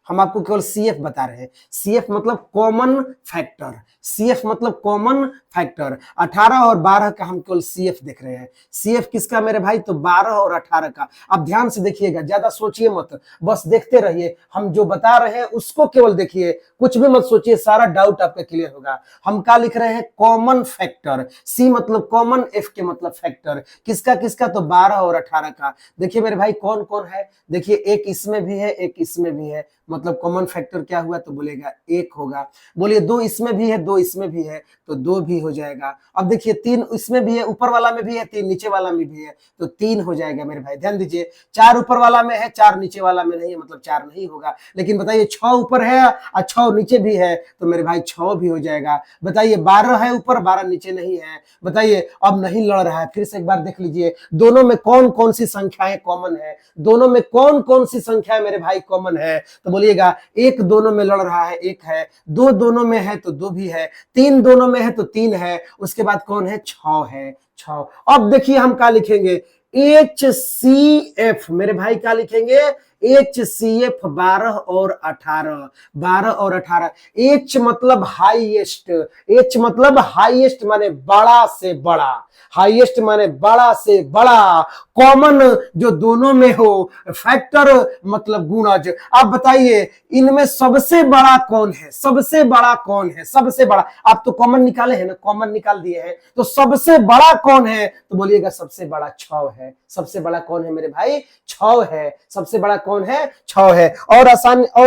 हम आपको केवल सीएफ बता रहे हैं। सीएफ मतलब कॉमन फैक्टर, सीएफ मतलब कॉमन फैक्टर। 18 और 12 का हम केवल सीएफ देख रहे हैं। सीएफ किसका मेरे भाई? तो 12 और 18 का। अब ध्यान से देखिएगा, ज्यादा सोचिए मत, बस देखते रहिए। हम जो बता रहे हैं उसको केवल देखिए, कुछ भी मत सोचिए, सारा डाउट आपका क्लियर होगा। हम क्या लिख रहे हैं? Common factor. सी मतलब कॉमन, एफ के मतलब फैक्टर। किसका किसका? तो 12 और 18 का। देखिए मेरे भाई कौन कौन है, देखिए एक इसमें भी है, एक इसमें भी है, मतलब कॉमन फैक्टर क्या हुआ? तो बोलेगा एक होगा। बोलिए दो इसमें भी है, दो इसमें भी है, तो दो भी हो जाएगा। अब देखिए तीन इसमें भी है, ऊपर वाला में भी है, तीन नीचे वाला में भी है, तो तीन हो जाएगा मेरे भाई। ध्यान दीजिए, चार ऊपर वाला में है, चार नीचे वाला में नहीं है, मतलब चार नहीं होगा। लेकिन बताइए 6 ऊपर है और 6 नीचे भी है, तो मेरे भाई 6 भी हो जाएगा। बताइए 12 है ऊपर, 12 नीचे नहीं है, बताइए अब नहीं लड़ रहा है। फिर से एक बार देख लीजिए, दोनों में कौन कौन सी संख्याएं कॉमन है, दोनों में कौन कौन सी संख्या मेरे भाई कॉमन है? तो बोलिएगा एक दोनों में लड़ रहा है, एक है, दो दोनों में है तो दो भी है, तीन दोनों में है तो तीन है, उसके बाद कौन है? 6 है, 6। अब देखिए हम क्या लिखेंगे? एच सी एफ मेरे भाई क्या लिखेंगे? एच सी एफ 12 और 18, 12 और 18। एच मतलब हाईएस्ट, एच मतलब हाईएस्ट माने बड़ा से बड़ा, हाईएस्ट माने बड़ा से बड़ा, कॉमन जो दोनों में हो, फैक्टर मतलब गुणज। आप बताइए इनमें सबसे बड़ा कौन है? सबसे बड़ा कौन है? सबसे बड़ा, आप तो कॉमन निकाले हैं ना, कॉमन निकाल दिए हैं, तो सबसे बड़ा कौन है? तो बोलिएगा सबसे बड़ा 6 है। सबसे बड़ा कौन है मेरे भाई? 6 है। सबसे बड़ा कौन है? 6 है। और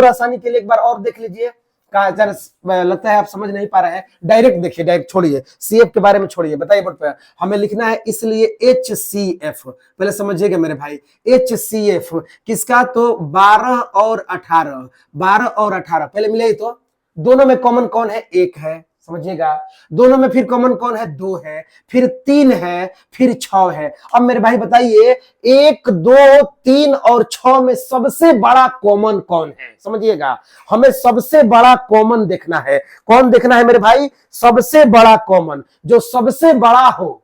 आसानी के लिए एक बार और देख लीजिए, लगता है आप समझ नहीं पा रहे हैं, डायरेक्ट देखिए, डायरेक्ट छोड़िए, सीएफ के बारे में छोड़िए, बताइए बोर्ड पे हमें लिखना है, इसलिए एच सी एफ पहले समझिएगा मेरे भाई। एच सी एफ किसका? तो 12 और 18, 12 और 18 पहले मिले तो दोनों में कॉमन कौन है? एक है, समझिएगा। दोनों में फिर कॉमन कौन है? दो है, फिर तीन है, फिर 6 है। अब मेरे भाई बताइए 1 2 3 और 6 में सबसे बड़ा कॉमन कौन है? समझिएगा, हमें सबसे बड़ा कॉमन देखना है। कौन देखना है मेरे भाई? सबसे बड़ा कॉमन, जो सबसे बड़ा हो।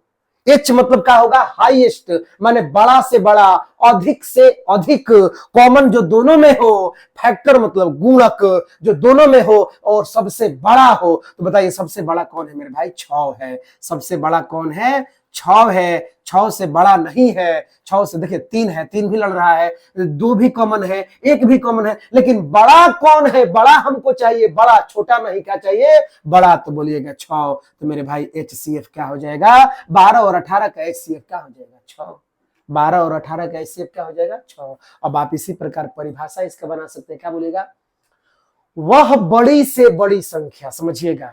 एच मतलब क्या होगा? हाईएस्ट, माने बड़ा से बड़ा, अधिक से अधिक, कॉमन जो दोनों में हो, फैक्टर मतलब गुणक जो दोनों में हो, और सबसे बड़ा हो। तो बताइए सबसे बड़ा कौन है मेरे भाई? 6 है। सबसे बड़ा कौन है? 6 है। 6 से बड़ा नहीं है। 6 से देखिए 3 है, 3 भी लड़ रहा है, 2 भी कॉमन है, 1 भी कॉमन है, लेकिन बड़ा कौन है? बड़ा हमको चाहिए, बड़ा, छोटा नहीं। क्या चाहिए? बड़ा। तो बोलिएगा 6। तो मेरे भाई एच सी एफ क्या हो जाएगा? 12 और 18 का एच सी एफ क्या हो जाएगा? 6। 12 और 18 का एच सी एफ क्या हो जाएगा? 6। अब आप इसी प्रकार परिभाषा इसका बना सकते हैं, क्या बोलेगा? वह बड़ी से बड़ी संख्या, समझिएगा,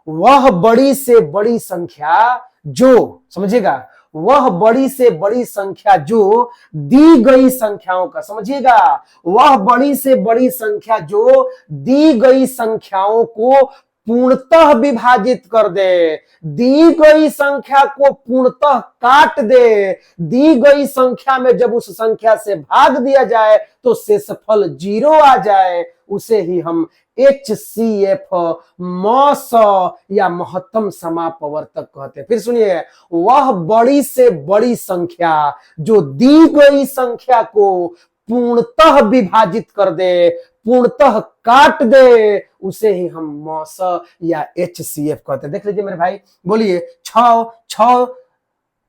वह बड़ी से बड़ी संख्या जो, समझिएगा, वह बड़ी से बड़ी संख्या जो दी गई संख्याओं का, समझिएगा, वह बड़ी से बड़ी संख्या जो दी गई संख्याओं को पूर्णतः विभाजित कर दे, दी गई संख्या को पूर्णतः काट दे, दी गई संख्या में जब उस संख्या से भाग दिया जाए तो शेषफल 0 आ जाए, उसे ही हम एच सी एफ मॉस या महत्तम समापवर्तक कहते हैं। फिर सुनिए, वह बड़ी से बड़ी संख्या जो दी गई संख्या को पूर्णतः विभाजित कर दे, पूर्णतः काट दे, उसे ही हम मॉस या एच सी एफ कहते हैं। देख लीजिए मेरे भाई, बोलिए 6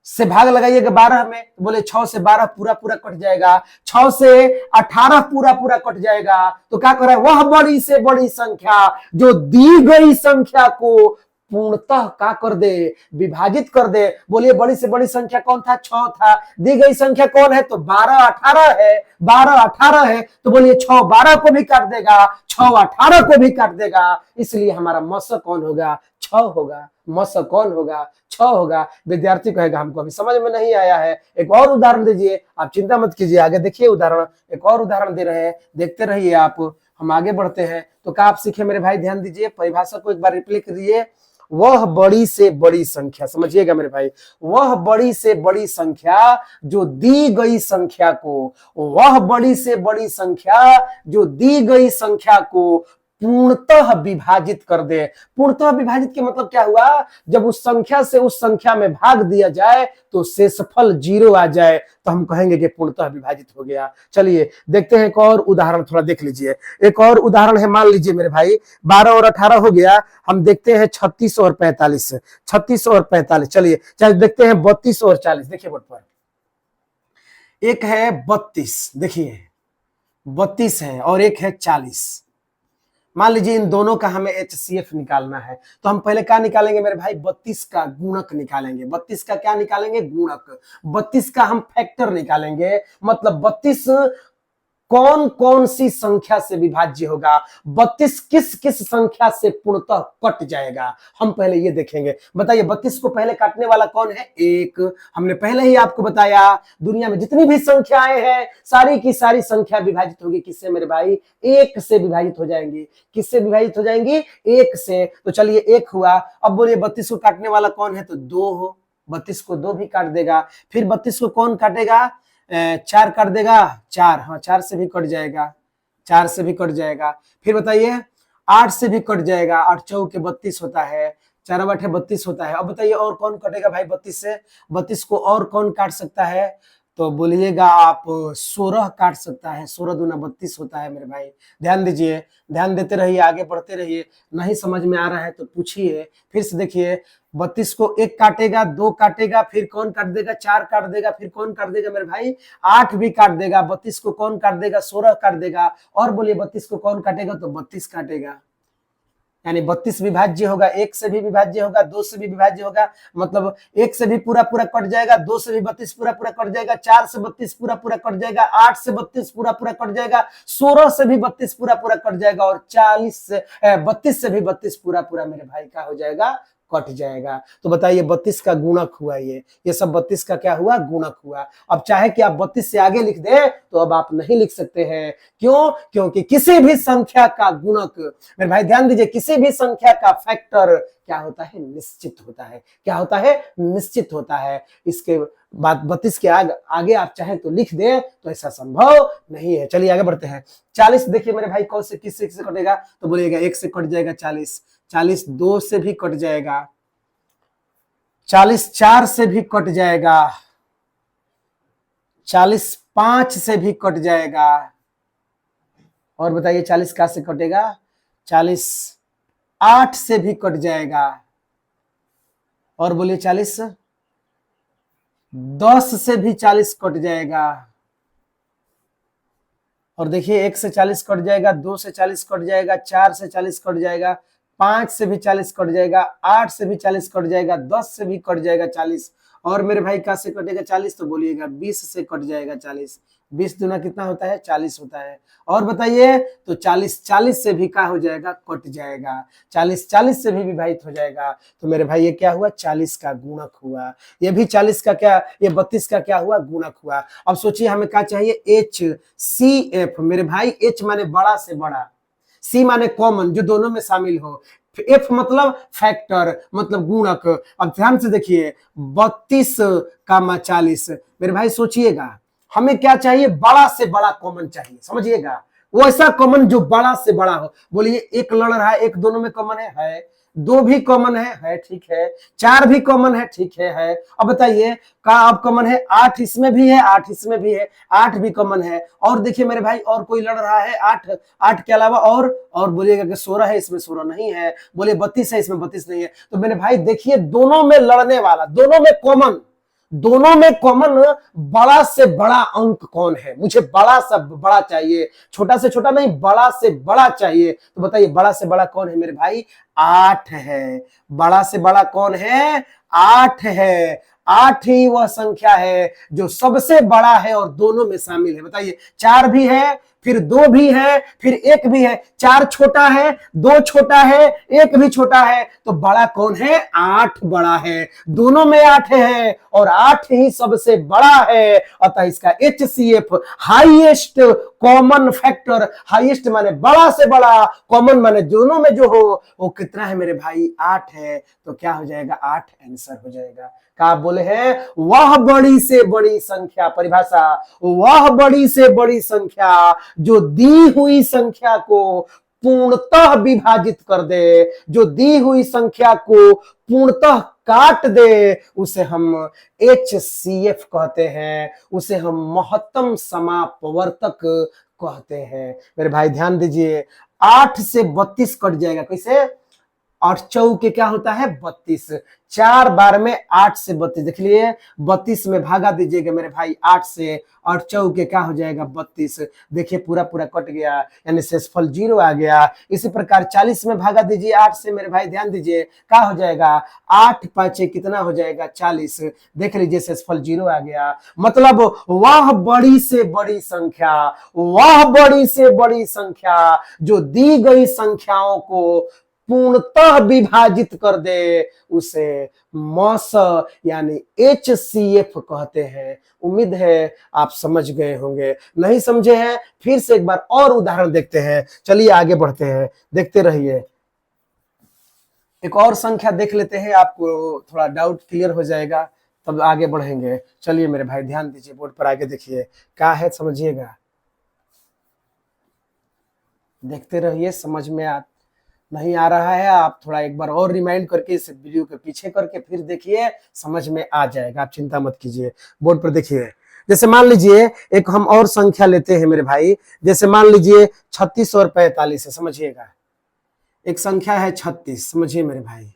से भाग लगाइएगा 12 में, बोले 6 से 12 पूरा पूरा कट जाएगा, 6 से 18 पूरा पूरा कट जाएगा। तो क्या कर रहा है? वह बड़ी से बड़ी संख्या जो दी गई संख्या को पूर्णतः क्या कर दे? विभाजित कर दे। बोलिए बड़ी से बड़ी संख्या कौन था? 6 था। दी गई संख्या कौन है? तो 12 18 है, 12 18 है। तो बोलिए 6 12 को भी काट देगा, 6 18 को भी काट देगा, इसलिए हमारा मस कौन होगा? 6 होगा। मस कौन होगा? 6 होगा। विद्यार्थी कहेगा हमको अभी समझ में नहीं आया है, एक और उदाहरण दीजिए। आप चिंता मत कीजिए, आगे देखिए उदाहरण, एक और उदाहरण दे रहे हैं, देखते रहिए आप। हम आगे बढ़ते हैं तो क्या आप सीखे मेरे भाई? ध्यान दीजिए, परिभाषा को एक बार रिप्लेस करिए। वह बड़ी से बड़ी संख्या, समझिएगा मेरे भाई, वह बड़ी से बड़ी संख्या जो दी गई संख्या को, वह बड़ी से बड़ी संख्या जो दी गई संख्या को पूर्णतः विभाजित कर दे। पूर्णतः विभाजित के मतलब क्या हुआ, जब उस संख्या से उस संख्या में भाग दिया जाए तो शेषफल 0 आ जाए तो हम कहेंगे कि पूर्णतः विभाजित हो गया। चलिए देखते हैं एक और उदाहरण, थोड़ा देख लीजिए। एक और उदाहरण है, मान लीजिए मेरे भाई 12 और 18 हो गया, हम देखते हैं 36 और 45। 36 और 45, चलिए चाहे देखते हैं 32 और 40। देखिए बोर्ड पर एक है 32, देखिए 32 है और एक है 40। मान लीजिए इन दोनों का हमें HCF निकालना है, तो हम पहले क्या निकालेंगे मेरे भाई, 32 का गुणक निकालेंगे। 32 का क्या निकालेंगे, गुणक। 32 का हम फैक्टर निकालेंगे, मतलब 32 कौन कौन सी संख्या से विभाज्य होगा, 32 किस किस संख्या से पूर्णतः कट जाएगा, हम पहले ये देखेंगे। बताइए 32 को पहले काटने वाला कौन है, 1। हमने पहले ही आपको बताया दुनिया में जितनी भी संख्याएं हैं सारी की सारी संख्या विभाजित होगी किससे मेरे भाई, 1 से विभाजित हो जाएंगी। किससे विभाजित हो जाएंगी, 1 से। तो चलिए 1 हुआ। अब बोलिए 32 को काटने वाला कौन है, तो 2 हो। 32 को 2 भी काट देगा। फिर 32 को कौन काटेगा, 4 काट देगा, 4, हाँ 4 से भी कट जाएगा, 4 से भी कट जाएगा। फिर बताइए 8 से भी कट जाएगा, 8 चौके 32 होता है, 4 8 32 होता है। अब बताइए और कौन कटेगा भाई 32 से, 32 को और कौन काट सकता है, तो बोलिएगा आप 16 काट सकता है। 16 दूना 32 होता है मेरे भाई। ध्यान दीजिए, ध्यान देते रहिए, आगे बढ़ते रहिए। नहीं समझ में आ रहा है तो पूछिए। फिर से देखिए 32 को 1 काटेगा, 2 काटेगा, फिर कौन काट देगा, 4 काट देगा, फिर कौन काट देगा मेरे भाई, 8 भी काट देगा। 32 को कौन काट देगा, 16 काट देगा। और बोलिए 32 को कौन काटेगा, तो 32 काटेगा। यानी 32 विभाज्य होगा, 1 से भी विभाज्य होगा, 2 से भी विभाज्य होगा। मतलब 1 से भी पूरा पूरा कट जाएगा, 2 से भी 32 पूरा पूरा कट जाएगा, 4 से 32 पूरा पूरा कट जाएगा, 8 से 32 पूरा पूरा कट जाएगा, 16 से भी 32 पूरा पूरा कट जाएगा, और 40 से 32 से भी 32 पूरा पूरा मेरे भाई का हो जाएगा, कट जाएगा। तो बताइए 32 का गुणक हुआ ये सब 32 का क्या हुआ, गुणक हुआ। अब चाहे कि आप 32 से आगे लिख दे तो अब आप नहीं लिख सकते हैं। क्यों, क्योंकि किसी भी संख्या का गुणक मेरे भाई ध्यान दीजिए, किसी भी संख्या का फैक्टर क्या होता है, निश्चित होता है। क्या होता है, निश्चित होता है। इसके बाद 32 के आगे आप चाहें तो लिख दें तो ऐसा संभव नहीं है। चलिए आगे बढ़ते हैं। 40 देखिए मेरे भाई कौन से किससे कटेगा, तो बोलिएगा 1 से कट जाएगा 40, 40 2 से भी कट जाएगा, 40 4 से भी कट जाएगा, 40 5 से भी कट जाएगा। और बताइए 40 कहां से कटेगा, 40 8 से भी कट जाएगा। और बोलिए 40 10 से भी 40 कट जाएगा। और देखिए 1 से 40 कट जाएगा, 2 से 40 कट जाएगा, 4 से 40 कट जाएगा, 5 से भी 40 कट जाएगा, 8 से भी 40 कट जाएगा, 10 से भी कट जाएगा 40। और मेरे भाई कहां से कटेगा 40, तो बोलिएगा 20 से कट जाएगा 40। 20 दूना कितना होता है, 40 होता है। और बताइए तो 40 से भी क्या हो जाएगा, कट जाएगा। 40 से भी विभाजित हो जाएगा। तो मेरे भाई ये क्या हुआ, 40 का गुणक हुआ। ये भी 40 का क्या, ये 32 का क्या हुआ, गुणक हुआ। अब सोचिए हमें क्या चाहिए, HCF। मेरे भाई H माने बड़ा से बड़ा, C माने कॉमन जो दोनों में शामिल हो, F मतलब फैक्टर मतलब गुणक। अब ध्यान से देखिए 32 का 40, मेरे भाई सोचिएगा हमें क्या चाहिए, बड़ा से बड़ा कॉमन चाहिए, समझिएगा वो ऐसा कॉमन जो बड़ा से बड़ा हो। बोलिए 1 लड़ रहा है, 1 दोनों में कॉमन है, 2 भी कॉमन है ठीक है, 4 भी कॉमन है, ठीक है। अब बताइए का अब कॉमन है, 8 इसमें भी है, 8 इसमें भी है, 8 भी कॉमन है। और देखिए मेरे भाई और कोई लड़ रहा है 8 के अलावा, और बोलिएगा कि 16 है, इसमें 16 नहीं है। बोलिए 32 है, इसमें 32 नहीं है। तो मेरे भाई देखिए दोनों में लड़ने वाला, दोनों में कॉमन बड़ा से बड़ा अंक कौन है, मुझे बड़ा से बड़ा चाहिए, छोटा से छोटा नहीं, बड़ा से बड़ा चाहिए। तो बताइए बड़ा से बड़ा कौन है मेरे भाई, 8 है। बड़ा से बड़ा कौन है, 8 है। 8 ही वह संख्या है जो सबसे बड़ा है और दोनों में शामिल है। बताइए 4 भी है, फिर 2 भी है, फिर 1 भी है। 4 छोटा है, 2 छोटा है, 1 भी छोटा है, तो बड़ा कौन है, 8 बड़ा है। दोनों में 8 है और 8 ही सबसे बड़ा है। अतः इसका HCF highest common factor, highest माने बड़ा से बड़ा, कॉमन माने दोनों में जो हो, वो कितना है मेरे भाई, 8 है। तो क्या हो जाएगा, 8 आंसर हो जाएगा। क्या बोले हैं, वह बड़ी से बड़ी संख्या, परिभाषा, वह बड़ी से बड़ी संख्या जो दी हुई संख्या को पूर्णतः विभाजित कर दे, जो दी हुई संख्या को पूर्णतः काट दे, उसे हम HCF कहते हैं, उसे हम महत्तम समापवर्तक कहते हैं। मेरे भाई ध्यान दीजिए, 8 से 32 कट जाएगा, कैसे? 8 चौके क्या होता है? 32। 4 बार में 8 से 32, देख लिए, 32 में भागा दीजिएगा मेरे भाई 8 से, और चौके क्या हो जाएगा? 32। देखिए पूरा पूरा कट गया, यानी शेषफल 0 आ गया। इसी प्रकार 40 में भागा दीजिए 8 से, मेरे भाई ध्यान दीजिए, क्या हो जाएगा? 8 पांचे कितना हो जाएगा? 40। देख लीजिए शेषफल 0 आ गया। मतलब वह बड़ी से बड़ी संख्या, वह बड़ी से बड़ी संख्या जो दी गई संख्याओं को पूर्णतः विभाजित कर दे, उसे मॉस यानी HCF कहते हैं। उम्मीद है आप समझ गए होंगे, नहीं समझे हैं फिर से एक बार और उदाहरण देखते हैं। चलिए आगे बढ़ते हैं, देखते रहिए। एक और संख्या देख लेते हैं, आपको थोड़ा डाउट क्लियर हो जाएगा, तब आगे बढ़ेंगे। चलिए मेरे भाई ध्यान दीजिए, बोर्ड पर आगे देखिए क्या है, समझिएगा, देखते रहिए। समझ में नहीं आ रहा है, आप थोड़ा एक बार और रिमाइंड करके इस वीडियो के पीछे करके फिर देखिए, समझ में आ जाएगा, आप चिंता मत कीजिए। बोर्ड पर देखिए, जैसे मान लीजिए एक हम और संख्या लेते हैं मेरे भाई, जैसे मान लीजिए 36 और 45 है, समझिएगा। एक संख्या है 36, समझिए मेरे भाई,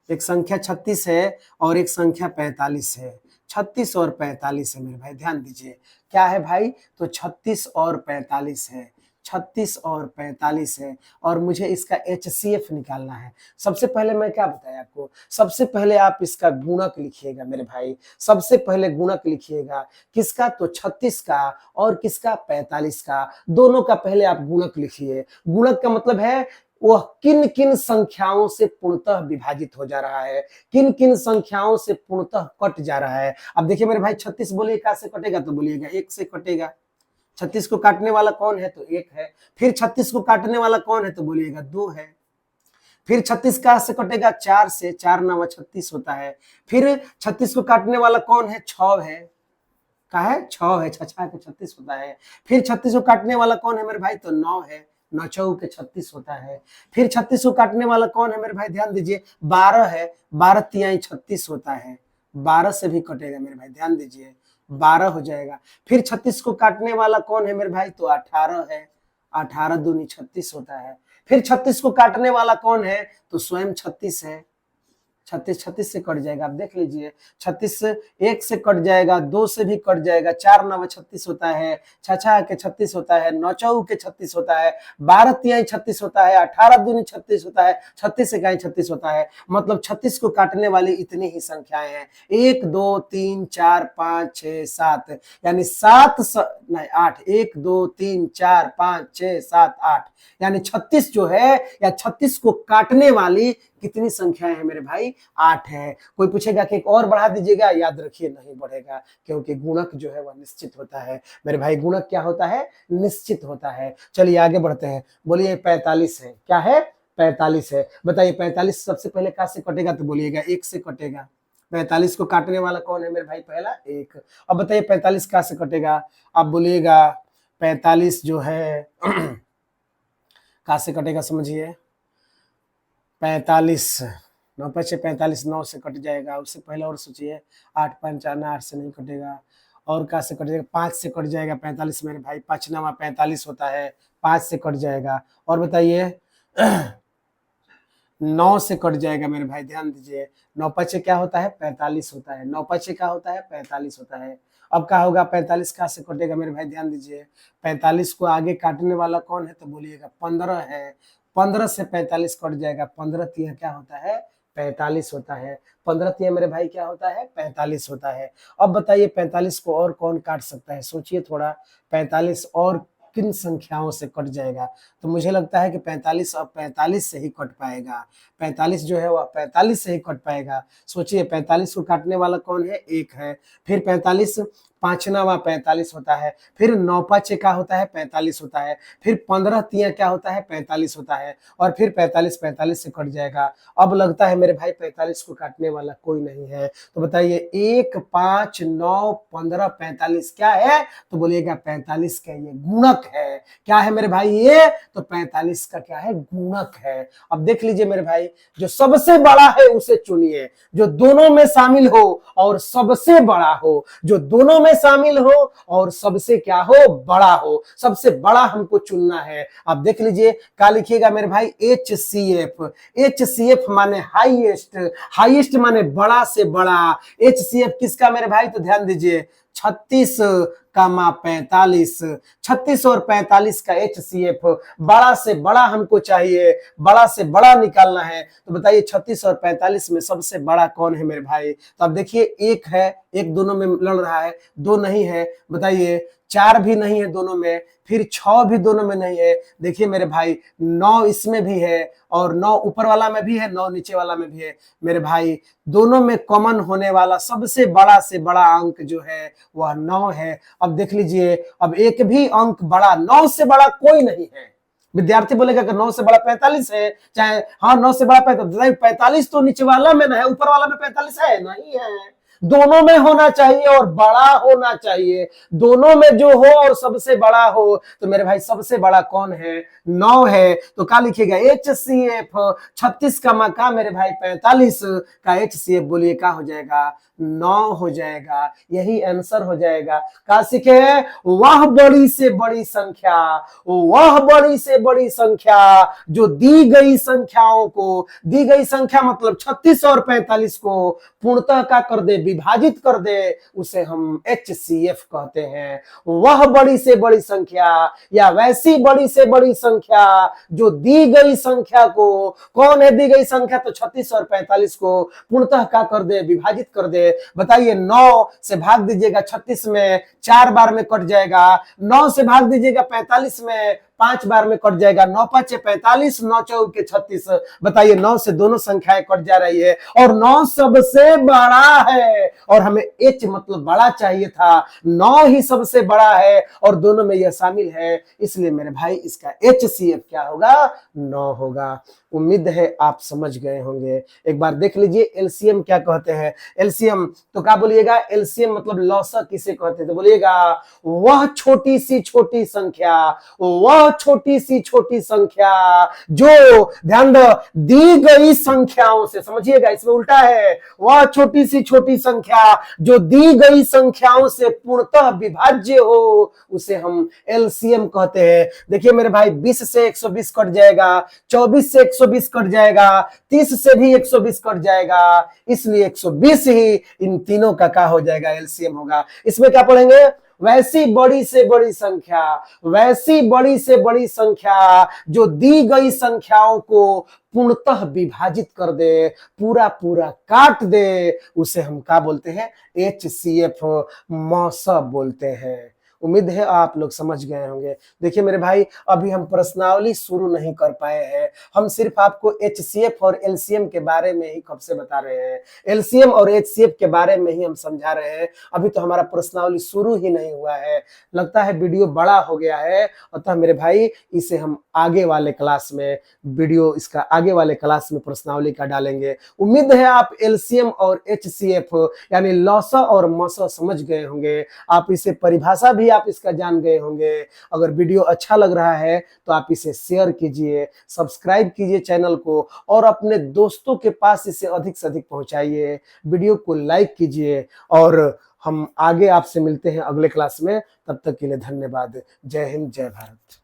एक संख्या 36 है और एक संख्या 45 है। 36 और 45 है मेरे भाई, ध्यान दीजिए क्या है भाई, तो 36 और 45 है, 36 और 45 है, और मुझे इसका HCF निकालना है। सबसे पहले मैं क्या बताया आपको, सबसे पहले आप इसका गुणक लिखिएगा मेरे भाई, सबसे पहले गुणक लिखिएगा, किसका? तो 36 का और किसका? 45 का, दोनों का पहले आप गुणक लिखिए। गुणक का मतलब है वह किन किन संख्याओं से पूर्णतः विभाजित हो जा रहा है, किन किन संख्याओं से पूर्णतः कट जा रहा है। अब देखिए मेरे भाई 36 बोलिए कहां से कटेगा, तो बोलिएगा 1 से कटेगा। 36 को काटने वाला कौन है? तो 1 है। फिर 36 को काटने वाला कौन है? तो बोलिएगा 2 है। फिर 36 कहां से कटेगा? 4 से, 4 9 36 होता है। फिर 36 को काटने वाला कौन है? 6 है, का है? 6 है, 6 6 के 36 होता है। फिर 36 को काटने वाला कौन है मेरे भाई? तो 9 है, 9 चौ के 36 होता है। फिर 36 को काटने वाला कौन है मेरे भाई? ध्यान दीजिए, 12 है, 12 तिहाई 36 होता है, 12 से भी कटेगा मेरे भाई, ध्यान दीजिए 12 हो जाएगा। फिर 36 को काटने वाला कौन है मेरे भाई? तो 18 है, 18 दूनी 36 होता है। फिर 36 को काटने वाला कौन है? तो स्वयं 36 है, 36 36 से कट जाएगा, आप देख लीजिए, 36 1 से कट जाएगा, 2 से भी कट जाएगा, 4 9 36 होता है, 6 6 के 36 होता है, 9 चौ के 36 होता है, 12 तिहाई 36 होता है, 18 दूनी 36 होता है, 36 इकाई 36 होता है। मतलब 36 को काटने वाली इतनी ही संख्याएं हैं, 1 2 3 4 5 6 7, यानी 7 नहीं 8, 1 2 3 4 5 6 7 8, यानी 36 जो है, या 36 को काटने वाली कितनी संख्याएं हैं मेरे भाई? 8 है। कोई पूछेगा कि एक और बढ़ा दीजिएगा, याद रखिए नहीं बढ़ेगा, क्योंकि गुणक जो है वह निश्चित होता है मेरे भाई। गुणक क्या होता है? निश्चित होता है। चलिए आगे बढ़ते हैं, बोलिए 45 है, क्या है? 45 है। बताइए 45 सबसे पहले कहां से कटेगा? तो बोलिएगा 1 से कटेगा। 45 को काटने वाला कौन है मेरे भाई? पहला 1। अब बताइए 45 कहां से कटेगा? आप बोलिएगा 45 जो है कहां से कटेगा, समझिए। 45 9 5 45, 9 से कट जाएगा। उससे पहले और सोचिए, 8 5 4 8 से नहीं कटेगा, और कहाँ से कट जाएगा? 5 से कट जाएगा 45 मेरे भाई, 5 9 45 होता है, 5 से कट जाएगा। और बताइए 9 से कट जाएगा मेरे भाई, ध्यान दीजिए, 9 5 क्या होता है? 45 होता है, 9 5 क्या होता है? 45 होता है। अब क्या होगा? 45 कहाँ से कटेगा मेरे भाई? ध्यान दीजिए, 45 को आगे काटने वाला कौन है? तो बोलिएगा 15 है, 15 से 45 कट जाएगा, 15 तिया क्या होता है? 45 होता है। 15 तिया मेरे भाई क्या होता है? 45 होता है। अब बताइए 45 को और कौन काट सकता है? सोचिए थोड़ा, 45 और किन संख्याओं से कट जाएगा? तो मुझे लगता है कि 45 अब 45 से ही कट पाएगा, 45 जो है वह 45 से ही कट पाएगा। सोचिए 45 को काटने वाला कौन है? 1 है। फिर 45 5 9 45 होता है, फिर 9 5 क्या होता है 45 होता है, फिर 15 3 क्या होता है 45 होता है, और फिर 45 45 से कट जाएगा। अब लगता है मेरे भाई 45 को काटने वाला कोई नहीं है, तो बताइए 1 5 9 15 45 क्या है, तो बोलिएगा 45 का ये गुणक है। क्या है मेरे भाई ये, तो 45 का क्या है, गुणक है। अब देख लीजिए मेरे भाई, जो सबसे बड़ा है उसे चुनिए, जो दोनों में शामिल हो और सबसे बड़ा हो, जो दोनों में शामिल हो और सबसे क्या हो, बड़ा हो, सबसे बड़ा हमको चुनना है। अब देख लीजिए क्या लिखिएगा मेरे भाई, HCF। HCF माने हाईएस्ट, हाईएस्ट माने बड़ा से बड़ा। HCF किसका मेरे भाई, तो ध्यान दीजिए 36 कामा 45, 36 और 45 का HCF, बड़ा से बड़ा हमको चाहिए, बड़ा से बड़ा निकालना है। तो बताइए 36 और 45 में सबसे बड़ा कौन है मेरे भाई, तो अब देखिए एक है, एक दोनों में लड़ रहा है, दो नहीं है, बताइए 4 भी नहीं है दोनों में, फिर 6 भी दोनों में नहीं है, देखिए मेरे भाई 9 इसमें भी है, और 9 ऊपर वाला में भी है, 9 नीचे वाला में भी है। मेरे भाई दोनों में कॉमन होने वाला सबसे बड़ा से बड़ा अंक जो है वह 9 है। अब देख लीजिए, अब एक भी अंक बड़ा, 9 से बड़ा कोई नहीं है। विद्यार्थी बोलेगा कि 9 से बड़ा 45 है, चाहे हाँ 9 से बड़ा 45, 45 तो नीचे वाला में ना है, ऊपर वाला में 45 है नहीं है। दोनों में होना चाहिए और बड़ा होना चाहिए, दोनों में जो हो और सबसे बड़ा हो। तो मेरे भाई सबसे बड़ा कौन है, 9 है। तो क्या लिखिएगा, HCF 36 का मका मेरे भाई 45 का HCF बोलिए क्या हो जाएगा, 9 हो जाएगा। यही आंसर हो जाएगा। क्या सीखे, वह बड़ी से बड़ी संख्या, वह बड़ी से बड़ी संख्या जो दी गई संख्याओं को, दी गई संख्या मतलब 36 और 45 को पूर्णतः का कर दे, विभाजित कर दे, उसे हम HCF कहते हैं। वह बड़ी से बड़ी संख्या या वैसी बड़ी से बड़ी संख्या जो दी गई संख्या को, कौन है दी गई संख्या, तो 36 और 45 को पूर्णतः का कर दे, विभाजित कर दे। बताइए 9 से भाग दीजिएगा 36 में 4 बार में कट जाएगा, 9 से भाग दीजिएगा 45 में 5 बार में कट जाएगा, 9 5 45, 9 4 36। बताइए 9 से दोनों संख्याएं कट जा रही है, और 9 सबसे बड़ा है, और हमें H मतलब बड़ा चाहिए था, 9 ही सबसे बड़ा है और दोनों में यह शामिल है, इसलिए मेरे भाई इसका HCF क्या होगा, 9 होगा। उम्मीद है आप समझ गए होंगे। एक बार देख लीजिए एलसीएम क्या कहते हैं। एलसीएम तो क्या बोलिएगा, एलसीएम मतलब लौसा किसे कहते हैं, तो बोलिएगा वह छोटी सी छोटी संख्या, वह छोटी सी छोटी संख्या जो, ध्यान दो, दी गई संख्याओं से, समझिएगा इसमें उल्टा है, वह छोटी सी छोटी संख्या जो दी गई संख्याओं से पूर्णतः विभाज्य हो, उसे हम एलसीएम कहते हैं। देखिए मेरे भाई 20 से 120 कट जाएगा, 24 से 120 कट जाएगा, 30 से भी 120 कट जाएगा, इसलिए 120 ही इन तीनों का क्या हो जाएगा, एलसीएम होगा। इसमें क्या पढ़ेंगे, वैसी बड़ी से बड़ी संख्या, वैसी बड़ी से बड़ी संख्या जो दी गई संख्याओं को पूर्णतः विभाजित कर दे, पूरा पूरा काट दे, उसे हम क्या बोलते हैं, HCF मौसा बोलते हैं। उम्मीद है आप लोग समझ गए होंगे। देखिए मेरे भाई अभी हम प्रश्नावली शुरू नहीं कर पाए हैं, हम सिर्फ आपको HCF और LCM के बारे में ही कब से बता रहे हैं, LCM और HCF के बारे में ही हम समझा रहे हैं, अभी तो हमारा प्रश्नावली शुरू ही नहीं हुआ है। लगता है वीडियो बड़ा हो गया है, अतः मेरे भाई इसे हम आगे वाले क्लास में, वीडियो इसका आगे वाले क्लास में प्रश्नावली का डालेंगे। उम्मीद है आप LCM और HCF यानी लौसा और मौसा समझ गए होंगे, आप इसे परिभाषा भी आप इसका जान गए होंगे। अगर वीडियो अच्छा लग रहा है तो आप इसे शेयर कीजिए, सब्सक्राइब कीजिए चैनल को, और अपने दोस्तों के पास इसे अधिक से अधिक पहुंचाइए। वीडियो को लाइक कीजिए, और हम आगे आपसे मिलते हैं अगले क्लास में। तब तक के लिए धन्यवाद। जय हिंद, जय भारत।